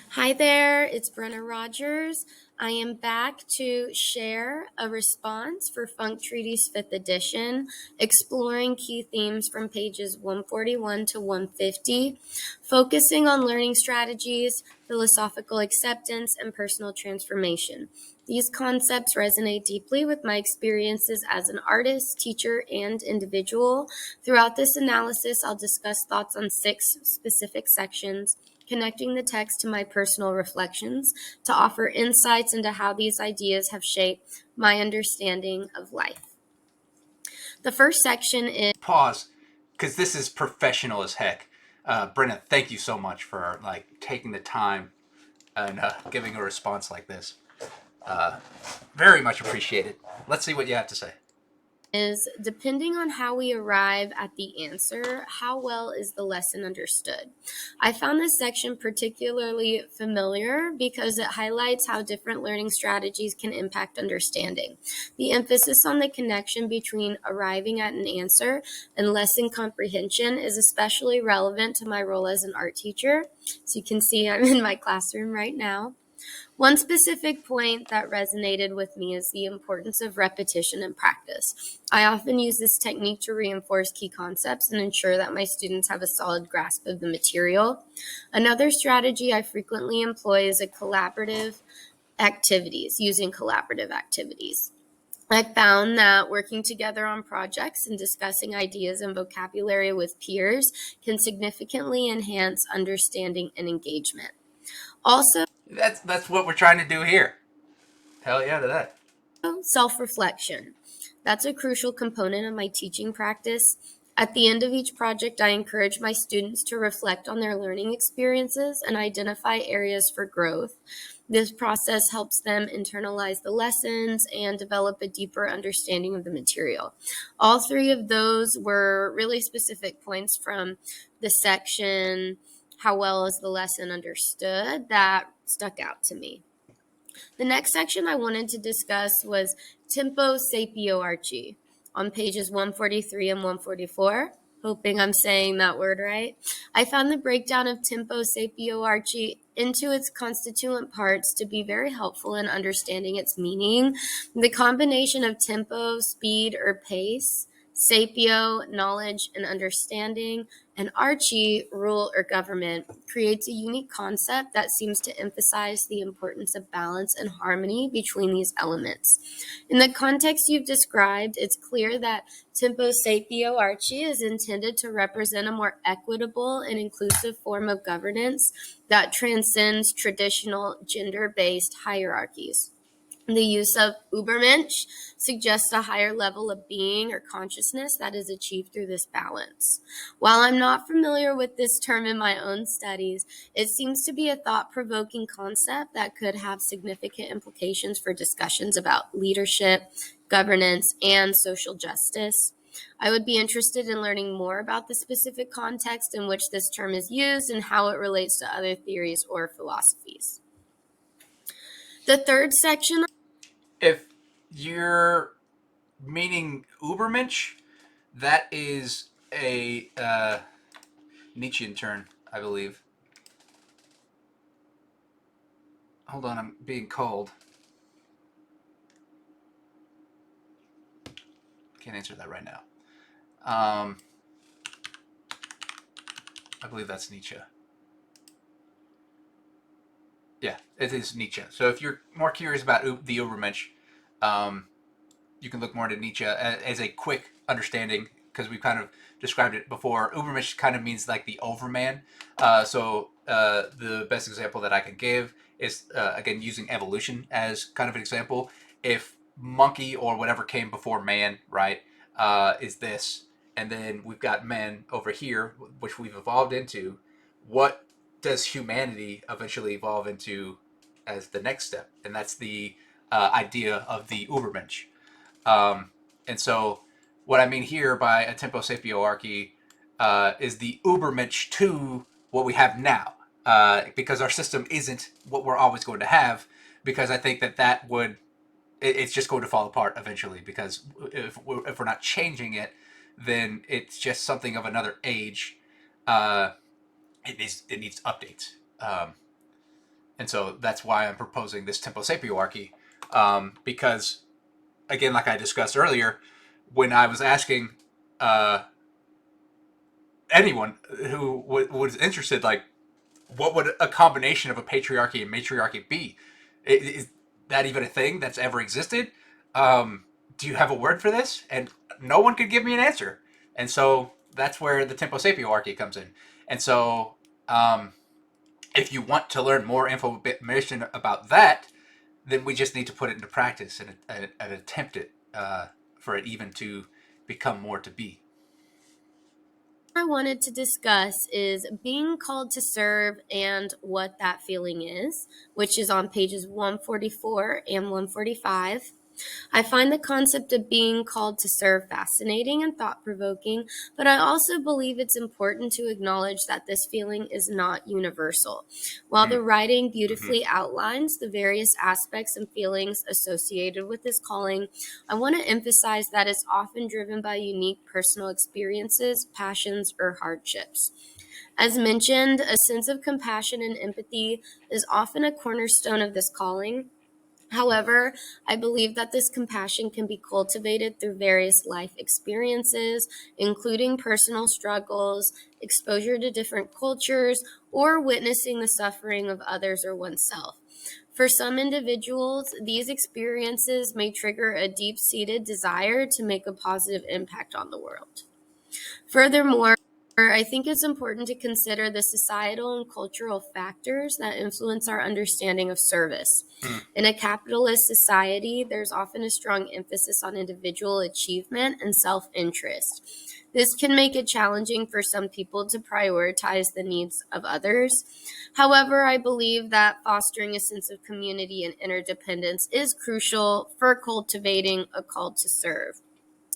B: Hi there, it's Brenna Rogers. I am back to share a response for Funk Treatise 5th edition, exploring key themes from pages 141 to 150, focusing on learning strategies, philosophical acceptance, and personal transformation. These concepts resonate deeply with my experiences as an artist, teacher, and individual. Throughout this analysis, I'll discuss thoughts on 6 specific sections, connecting the text to my personal reflections to offer insights into how these ideas have shaped my understanding of life. The first section is
A: Pause, because this is professional as heck. Brenna, thank you so much for taking the time and giving a response like this. Very much appreciated. Let's see what you have to say.
B: depending on how we arrive at the answer, how well is the lesson understood? I found this section particularly familiar because it highlights how different learning strategies can impact understanding. The emphasis on the connection between arriving at an answer and lesson comprehension is especially relevant to my role as an art teacher. So you can see I'm in my classroom right now. One specific point that resonated with me is the importance of repetition and practice. I often use this technique to reinforce key concepts and ensure that my students have a solid grasp of the material. Another strategy I frequently employ is using collaborative activities. I found that working together on projects and discussing ideas and vocabulary with peers can significantly enhance understanding and engagement. Also,
A: That's what we're trying to do here. Hell yeah to that.
B: self-reflection. That's a crucial component of my teaching practice. At the end of each project, I encourage my students to reflect on their learning experiences and identify areas for growth. This process helps them internalize the lessons and develop a deeper understanding of the material. All 3 of those were really specific points from the section, How Well is the Lesson Understood, that stuck out to me. The next section I wanted to discuss was tempo sapio-archi on pages 143 and 144. Hoping I'm saying that word right. I found the breakdown of tempo sapio-archi into its constituent parts to be very helpful in understanding its meaning. The combination of tempo, speed, or pace Sapio, knowledge and understanding, and Archie, rule or government, creates a unique concept that seems to emphasize the importance of balance and harmony between these elements. In the context you've described, it's clear that Tempo Sapio Archie is intended to represent a more equitable and inclusive form of governance that transcends traditional gender-based hierarchies. The use of Übermensch suggests a higher level of being or consciousness that is achieved through this balance. While I'm not familiar with this term in my own studies, it seems to be a thought-provoking concept that could have significant implications for discussions about leadership, governance, and social justice. I would be interested in learning more about the specific context in which this term is used and how it relates to other theories or philosophies. The third section.
A: If you're meaning Ubermensch, that is a Nietzschean term, I believe. Hold on, I'm being called. Can't answer that right now. I believe that's Nietzsche. Yeah, it is Nietzsche. So if you're more curious about the Ubermensch, you can look more into Nietzsche as a quick understanding, because we've kind of described it before. Ubermensch kind of means like the overman. The best example that I can give is, again, using evolution as kind of an example. If monkey or whatever came before man, right, is this, and then we've got men over here, which we've evolved into, what does humanity eventually evolve into as the next step? And that's the idea of the Ubermensch. And so, what I mean here by a tempo sapioarchy is the Ubermensch to what we have now, because our system isn't what we're always going to have. Because I think that would it's just going to fall apart eventually. Because if we're not changing it, then it's just something of another age. It needs updates. And so that's why I'm proposing this tempo sapioarchy, because again, like I discussed earlier, when I was asking uh, anyone who was interested, like, what would a combination of a patriarchy and matriarchy be? Is that even a thing that's ever existed? Do you have a word for this? And no one could give me an answer. And so that's where the tempo sapioarchy comes in. And so, if you want to learn more information about that, then we just need to put it into practice and attempt it, for it even to become more to be.
B: I wanted to discuss is being called to serve and what that feeling is, which is on pages 144 and 145. I find the concept of being called to serve fascinating and thought provoking, but I also believe it's important to acknowledge that this feeling is not universal. While the writing beautifully outlines the various aspects and feelings associated with this calling, I want to emphasize that it's often driven by unique personal experiences, passions, or hardships. As mentioned, a sense of compassion and empathy is often a cornerstone of this calling. However, I believe that this compassion can be cultivated through various life experiences, including personal struggles, exposure to different cultures, or witnessing the suffering of others or oneself. For some individuals, these experiences may trigger a deep-seated desire to make a positive impact on the world. Furthermore, I think it's important to consider the societal and cultural factors that influence our understanding of service. In a capitalist society, there's often a strong emphasis on individual achievement and self interest. This can make it challenging for some people to prioritize the needs of others. However, I believe that fostering a sense of community and interdependence is crucial for cultivating a call to serve.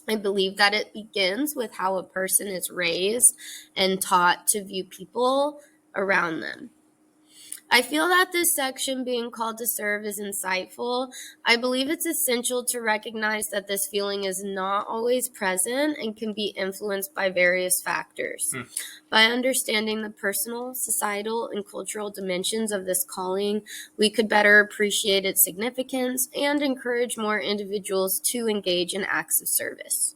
B: I believe that it begins with how a person is raised and taught to view people around them. I feel that this section, being called to serve, is insightful. I believe it's essential to recognize that this feeling is not always present and can be influenced by various factors. By understanding the personal, societal, and cultural dimensions of this calling, we could better appreciate its significance and encourage more individuals to engage in acts of service.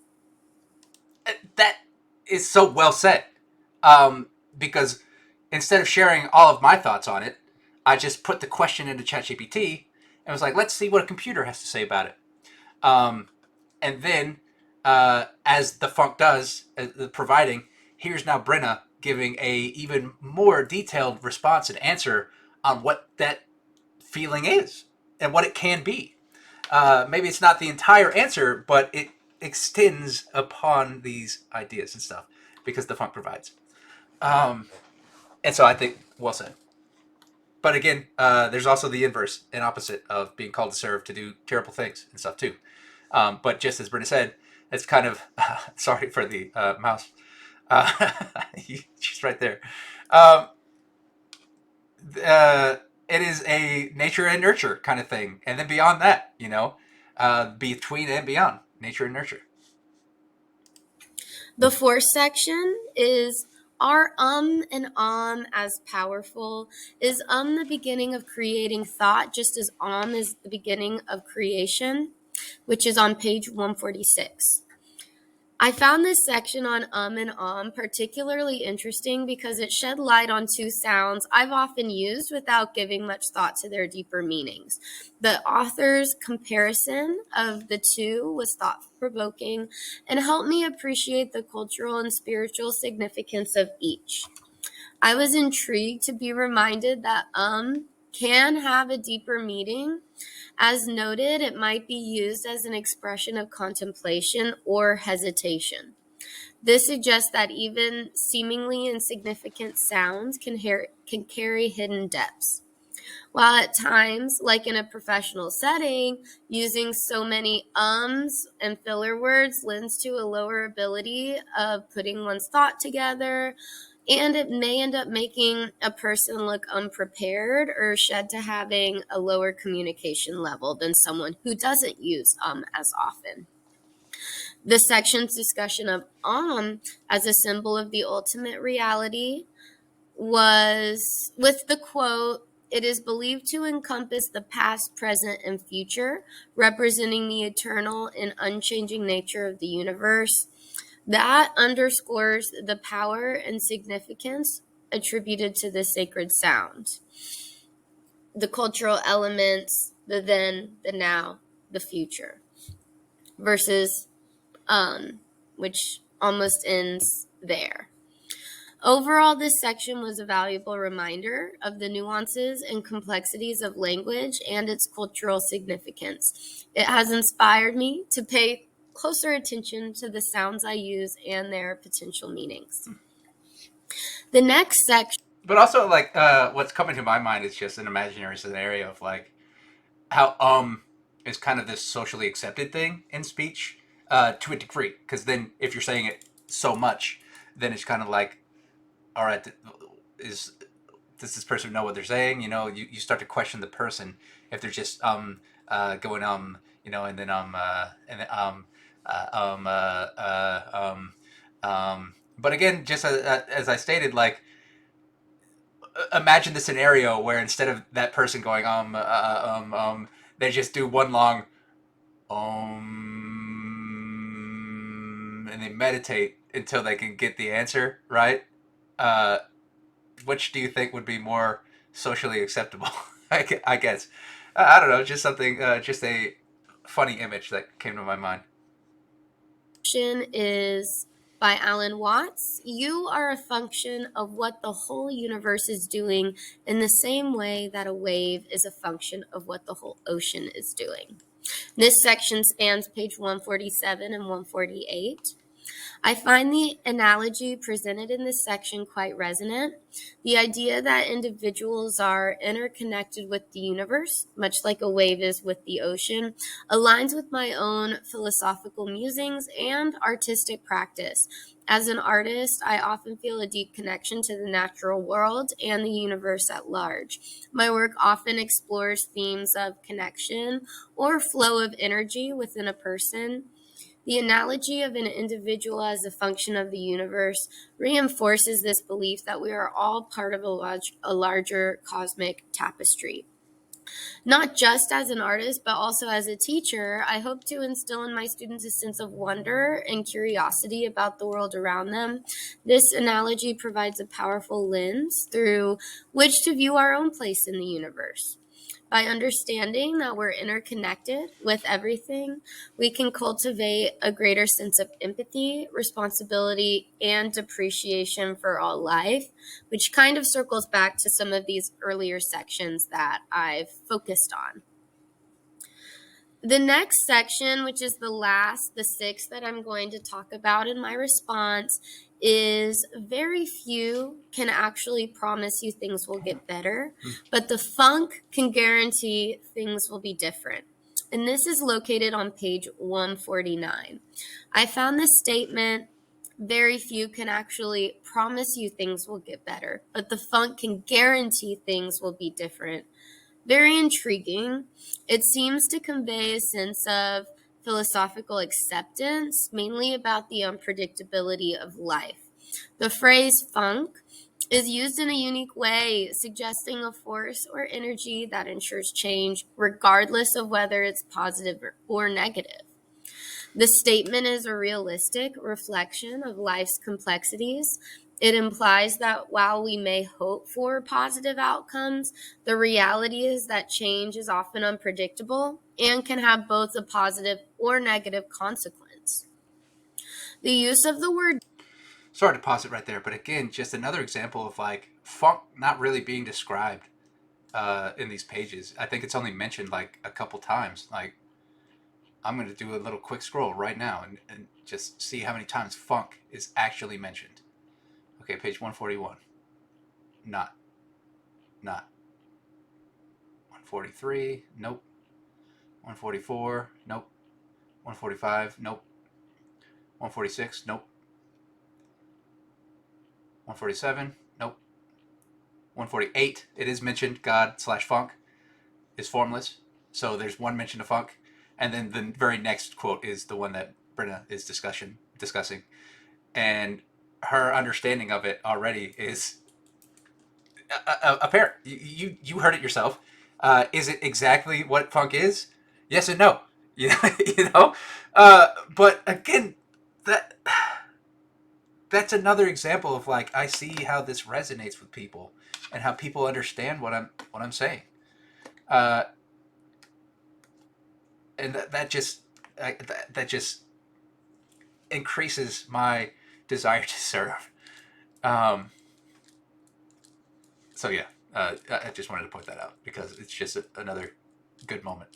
A: That is so well said. Because instead of sharing all of my thoughts on it, I just put the question into ChatGPT and was like, let's see what a computer has to say about it. Um, and then, as the funk does, providing, here's now Brenna giving a even more detailed response and answer on what that feeling is and what it can be. Maybe it's not the entire answer, but it extends upon these ideas and stuff because the funk provides. Um, and so I think, well said. But again, there's also the inverse and opposite of being called to serve to do terrible things and stuff too. But just as Britta said, it's kind of sorry for the mouse. She's right there. Um, it is a nature and nurture kind of thing, and then beyond that, between and beyond nature and nurture.
B: The fourth section is, are and as powerful? Is the beginning of creating thought just as is the beginning of creation? Which is on page 146. I found this section on and particularly interesting because it shed light on two sounds I've often used without giving much thought to their deeper meanings. The author's comparison of the two was thought-provoking and helped me appreciate the cultural and spiritual significance of each. I was intrigued to be reminded that can have a deeper meaning. As noted, it might be used as an expression of contemplation or hesitation. This suggests that even seemingly insignificant sounds can carry hidden depths. While at times, like in a professional setting, using so many ums and filler words lends to a lower ability of putting one's thought together, and it may end up making a person look unprepared or shed to having a lower communication level than someone who doesn't use as often. The section's discussion of as a symbol of the ultimate reality was with the quote, "It is believed to encompass the past, present, and future, representing the eternal and unchanging nature of the universe." That underscores the power and significance attributed to the sacred sound. The cultural elements, the then, the now, the future, versus which almost ends there. Overall, this section was a valuable reminder of the nuances and complexities of language and its cultural significance. It has inspired me to pay closer attention to the sounds I use and their potential meanings. The next section.
A: But also, like, what's coming to my mind is just an imaginary scenario of like how is kind of this socially accepted thing in speech to a degree. Because then, if you're saying it so much, then it's kind of like, all right, is does this person know what they're saying? You start to question the person if they're just going and then and then but again, just as I stated, like, imagine the scenario where instead of that person going they just do one long and they meditate until they can get the answer right. Uh, which do you think would be more socially acceptable? I guess. I don't know. Just something. Just a funny image that came to my mind.
B: Is by Alan Watts. You are a function of what the whole universe is doing in the same way that a wave is a function of what the whole ocean is doing. This section spans page 147 and 148. I find the analogy presented in this section quite resonant. The idea that individuals are interconnected with the universe, much like a wave is with the ocean, aligns with my own philosophical musings and artistic practice. As an artist, I often feel a deep connection to the natural world and the universe at large. My work often explores themes of connection or flow of energy within a person. The analogy of an individual as a function of the universe reinforces this belief that we are all part of a larger cosmic tapestry. Not just as an artist, but also as a teacher, I hope to instill in my students a sense of wonder and curiosity about the world around them. This analogy provides a powerful lens through which to view our own place in the universe. By understanding that we're interconnected with everything, we can cultivate a greater sense of empathy, responsibility, and appreciation for all life, which kind of circles back to some of these earlier sections that I've focused on. The next section, which is the sixth that I'm going to talk about in my response, is very few can actually promise you things will get better, but the funk can guarantee things will be different. And this is located on page 149. I found this statement: very few can actually promise you things will get better, but the funk can guarantee things will be different. Very intriguing. It seems to convey a sense of philosophical acceptance, mainly about the unpredictability of life. The phrase funk is used in a unique way, suggesting a force or energy that ensures change, regardless of whether it's positive or negative. The statement is a realistic reflection of life's complexities. It implies that while we may hope for positive outcomes, the reality is that change is often unpredictable and can have both a positive or negative consequence. The use of the word
A: Sorry to pause it right there, but again, just another example of like funk not really being described in these pages. I think it's only mentioned like a couple times. Like, I'm going to do a little quick scroll right now and just see how many times funk is actually mentioned. Okay, page 141. Not. Not. 143. Nope. 144. Nope. 145. Nope. 146. Nope. 147. Nope. 148. It is mentioned God slash funk is formless. So there's one mention of funk. And then the very next quote is the one that Brenna is discussing. And her understanding of it already is apparent. You heard it yourself. Is it exactly what funk is? Yes and no. You know, you know. But again, that that's another example of like I see how this resonates with people and how people understand what I'm saying. Uh, and that just that just increases my desire to serve. Um, so yeah, I just wanted to point that out because it's just another good moment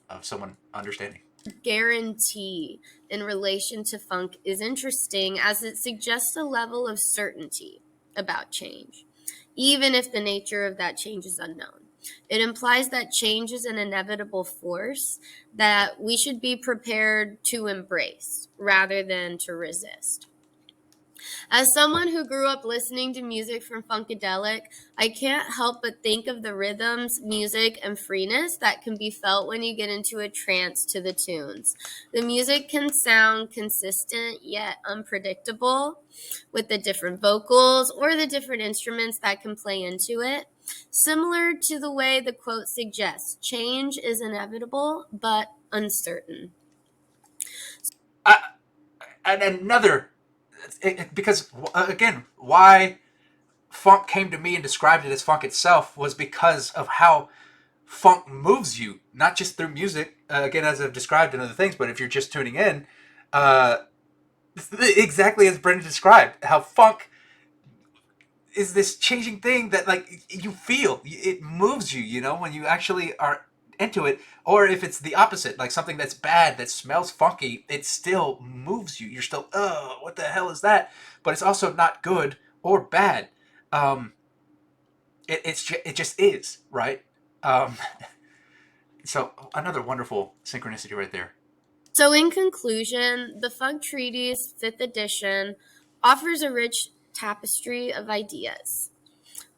A: of someone understanding.
B: guarantee in relation to funk is interesting as it suggests a level of certainty about change, even if the nature of that change is unknown. It implies that change is an inevitable force that we should be prepared to embrace rather than to resist. As someone who grew up listening to music from Funkadelic, I can't help but think of the rhythms, music, and freeness that can be felt when you get into a trance to the tunes. The music can sound consistent yet unpredictable with the different vocals or the different instruments that can play into it. Similar to the way the quote suggests, change is inevitable but uncertain.
A: Uh, and another, because again, why funk came to me and described it as funk itself was because of how funk moves you, not just through music. Again, as I've described in other things, but if you're just tuning in, uh, exactly as Brendan described, how funk is this changing thing that like you feel it moves you, you know, when you actually are into it. Or if it's the opposite, like something that's bad that smells funky, it still moves you. You're still, oh, what the hell is that? But it's also not good or bad. um it just is, right? um so another wonderful synchronicity right there.
B: So, in conclusion, the Funk Treatise, 5th edition, offers a rich tapestry of ideas.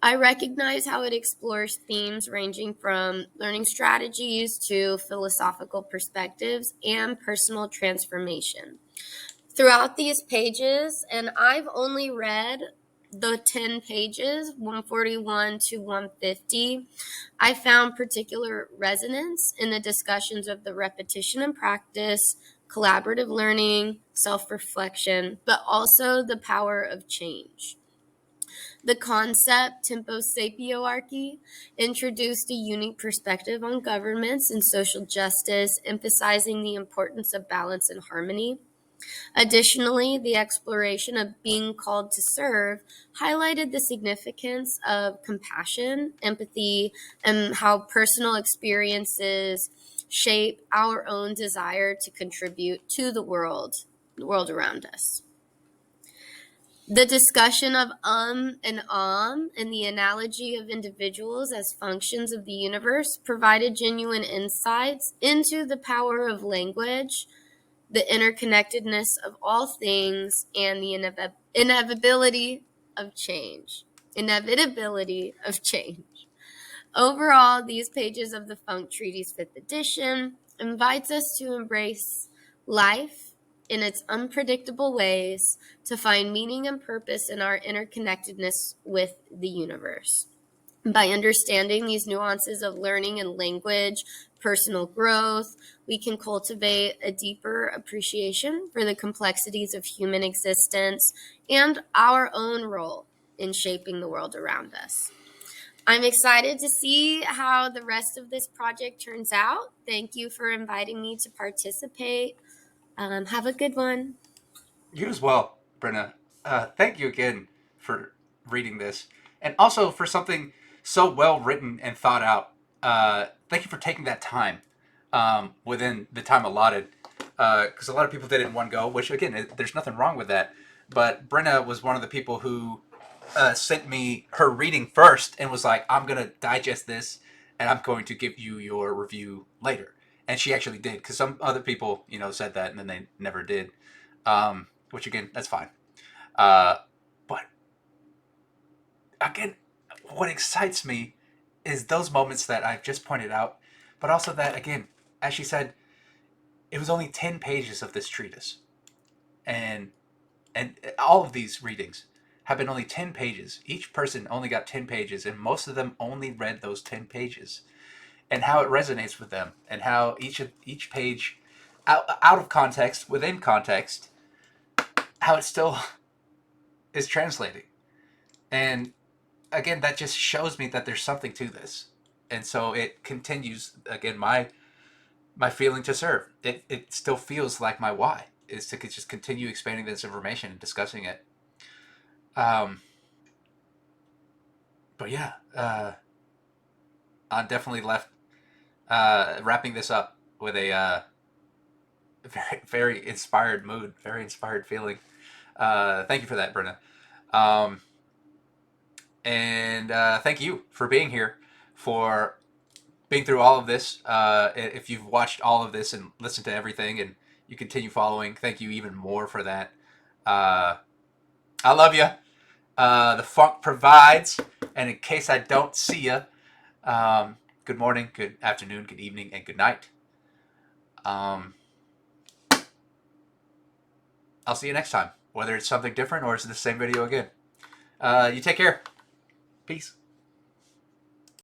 B: I recognize how it explores themes ranging from learning strategies to philosophical perspectives and personal transformation. Throughout these pages, and I've only read the 10 pages, 141 to 150, I found particular resonance in the discussions of the repetition and practice, collaborative learning, self-reflection, but also the power of change. The concept tempo sapioarchy introduced a unique perspective on governments and social justice, emphasizing the importance of balance and harmony. Additionally, the exploration of being called to serve highlighted the significance of compassion, empathy, and how personal experiences shape our own desire to contribute to the world around us. The discussion of and and the analogy of individuals as functions of the universe provided genuine insights into the power of language, the interconnectedness of all things, and the inevitability of change. Inevitability of change. Overall, these pages of the Funk Treatise 5th edition invites us to embrace life in its unpredictable ways, to find meaning and purpose in our interconnectedness with the universe. By understanding these nuances of learning and language, personal growth, we can cultivate a deeper appreciation for the complexities of human existence and our own role in shaping the world around us. I'm excited to see how the rest of this project turns out. Thank you for inviting me to participate. Have a good one.
A: You as well, Brenna. Thank you again for reading this, and also for something so well written and thought out. Thank you for taking that time within the time allotted, because a lot of people did it in one go. Which again, there's nothing wrong with that. But Brenna was one of the people who sent me her reading first and was like, "I'm gonna digest this, and I'm going to give you your review later." And she actually did, because some other people, said that and then they never did. Which again, that's fine. But again, what excites me is those moments that I've just pointed out, but also that, again, as she said, it was only 10 pages of this treatise. And all of these readings have been only 10 pages. Each person only got 10 pages, and most of them only read those 10 pages. And how it resonates with them, and how each page, out of context, within context, how it still is translating. And again, that just shows me that there's something to this. And so it continues, again, my feeling to serve. It still feels like my why is to just continue expanding this information and discussing it. But yeah, I'm definitely left wrapping this up with a very, very inspired mood, very inspired feeling. Thank you for that, Brenna. Um, and thank you for being here, for being through all of this. If you've watched all of this and listened to everything and you continue following, thank you even more for that. I love you. The funk provides. And in case I don't see you, good morning, good afternoon, good evening, and good night. I'll see you next time, whether it's something different or it's the same video again. You take care. Peace.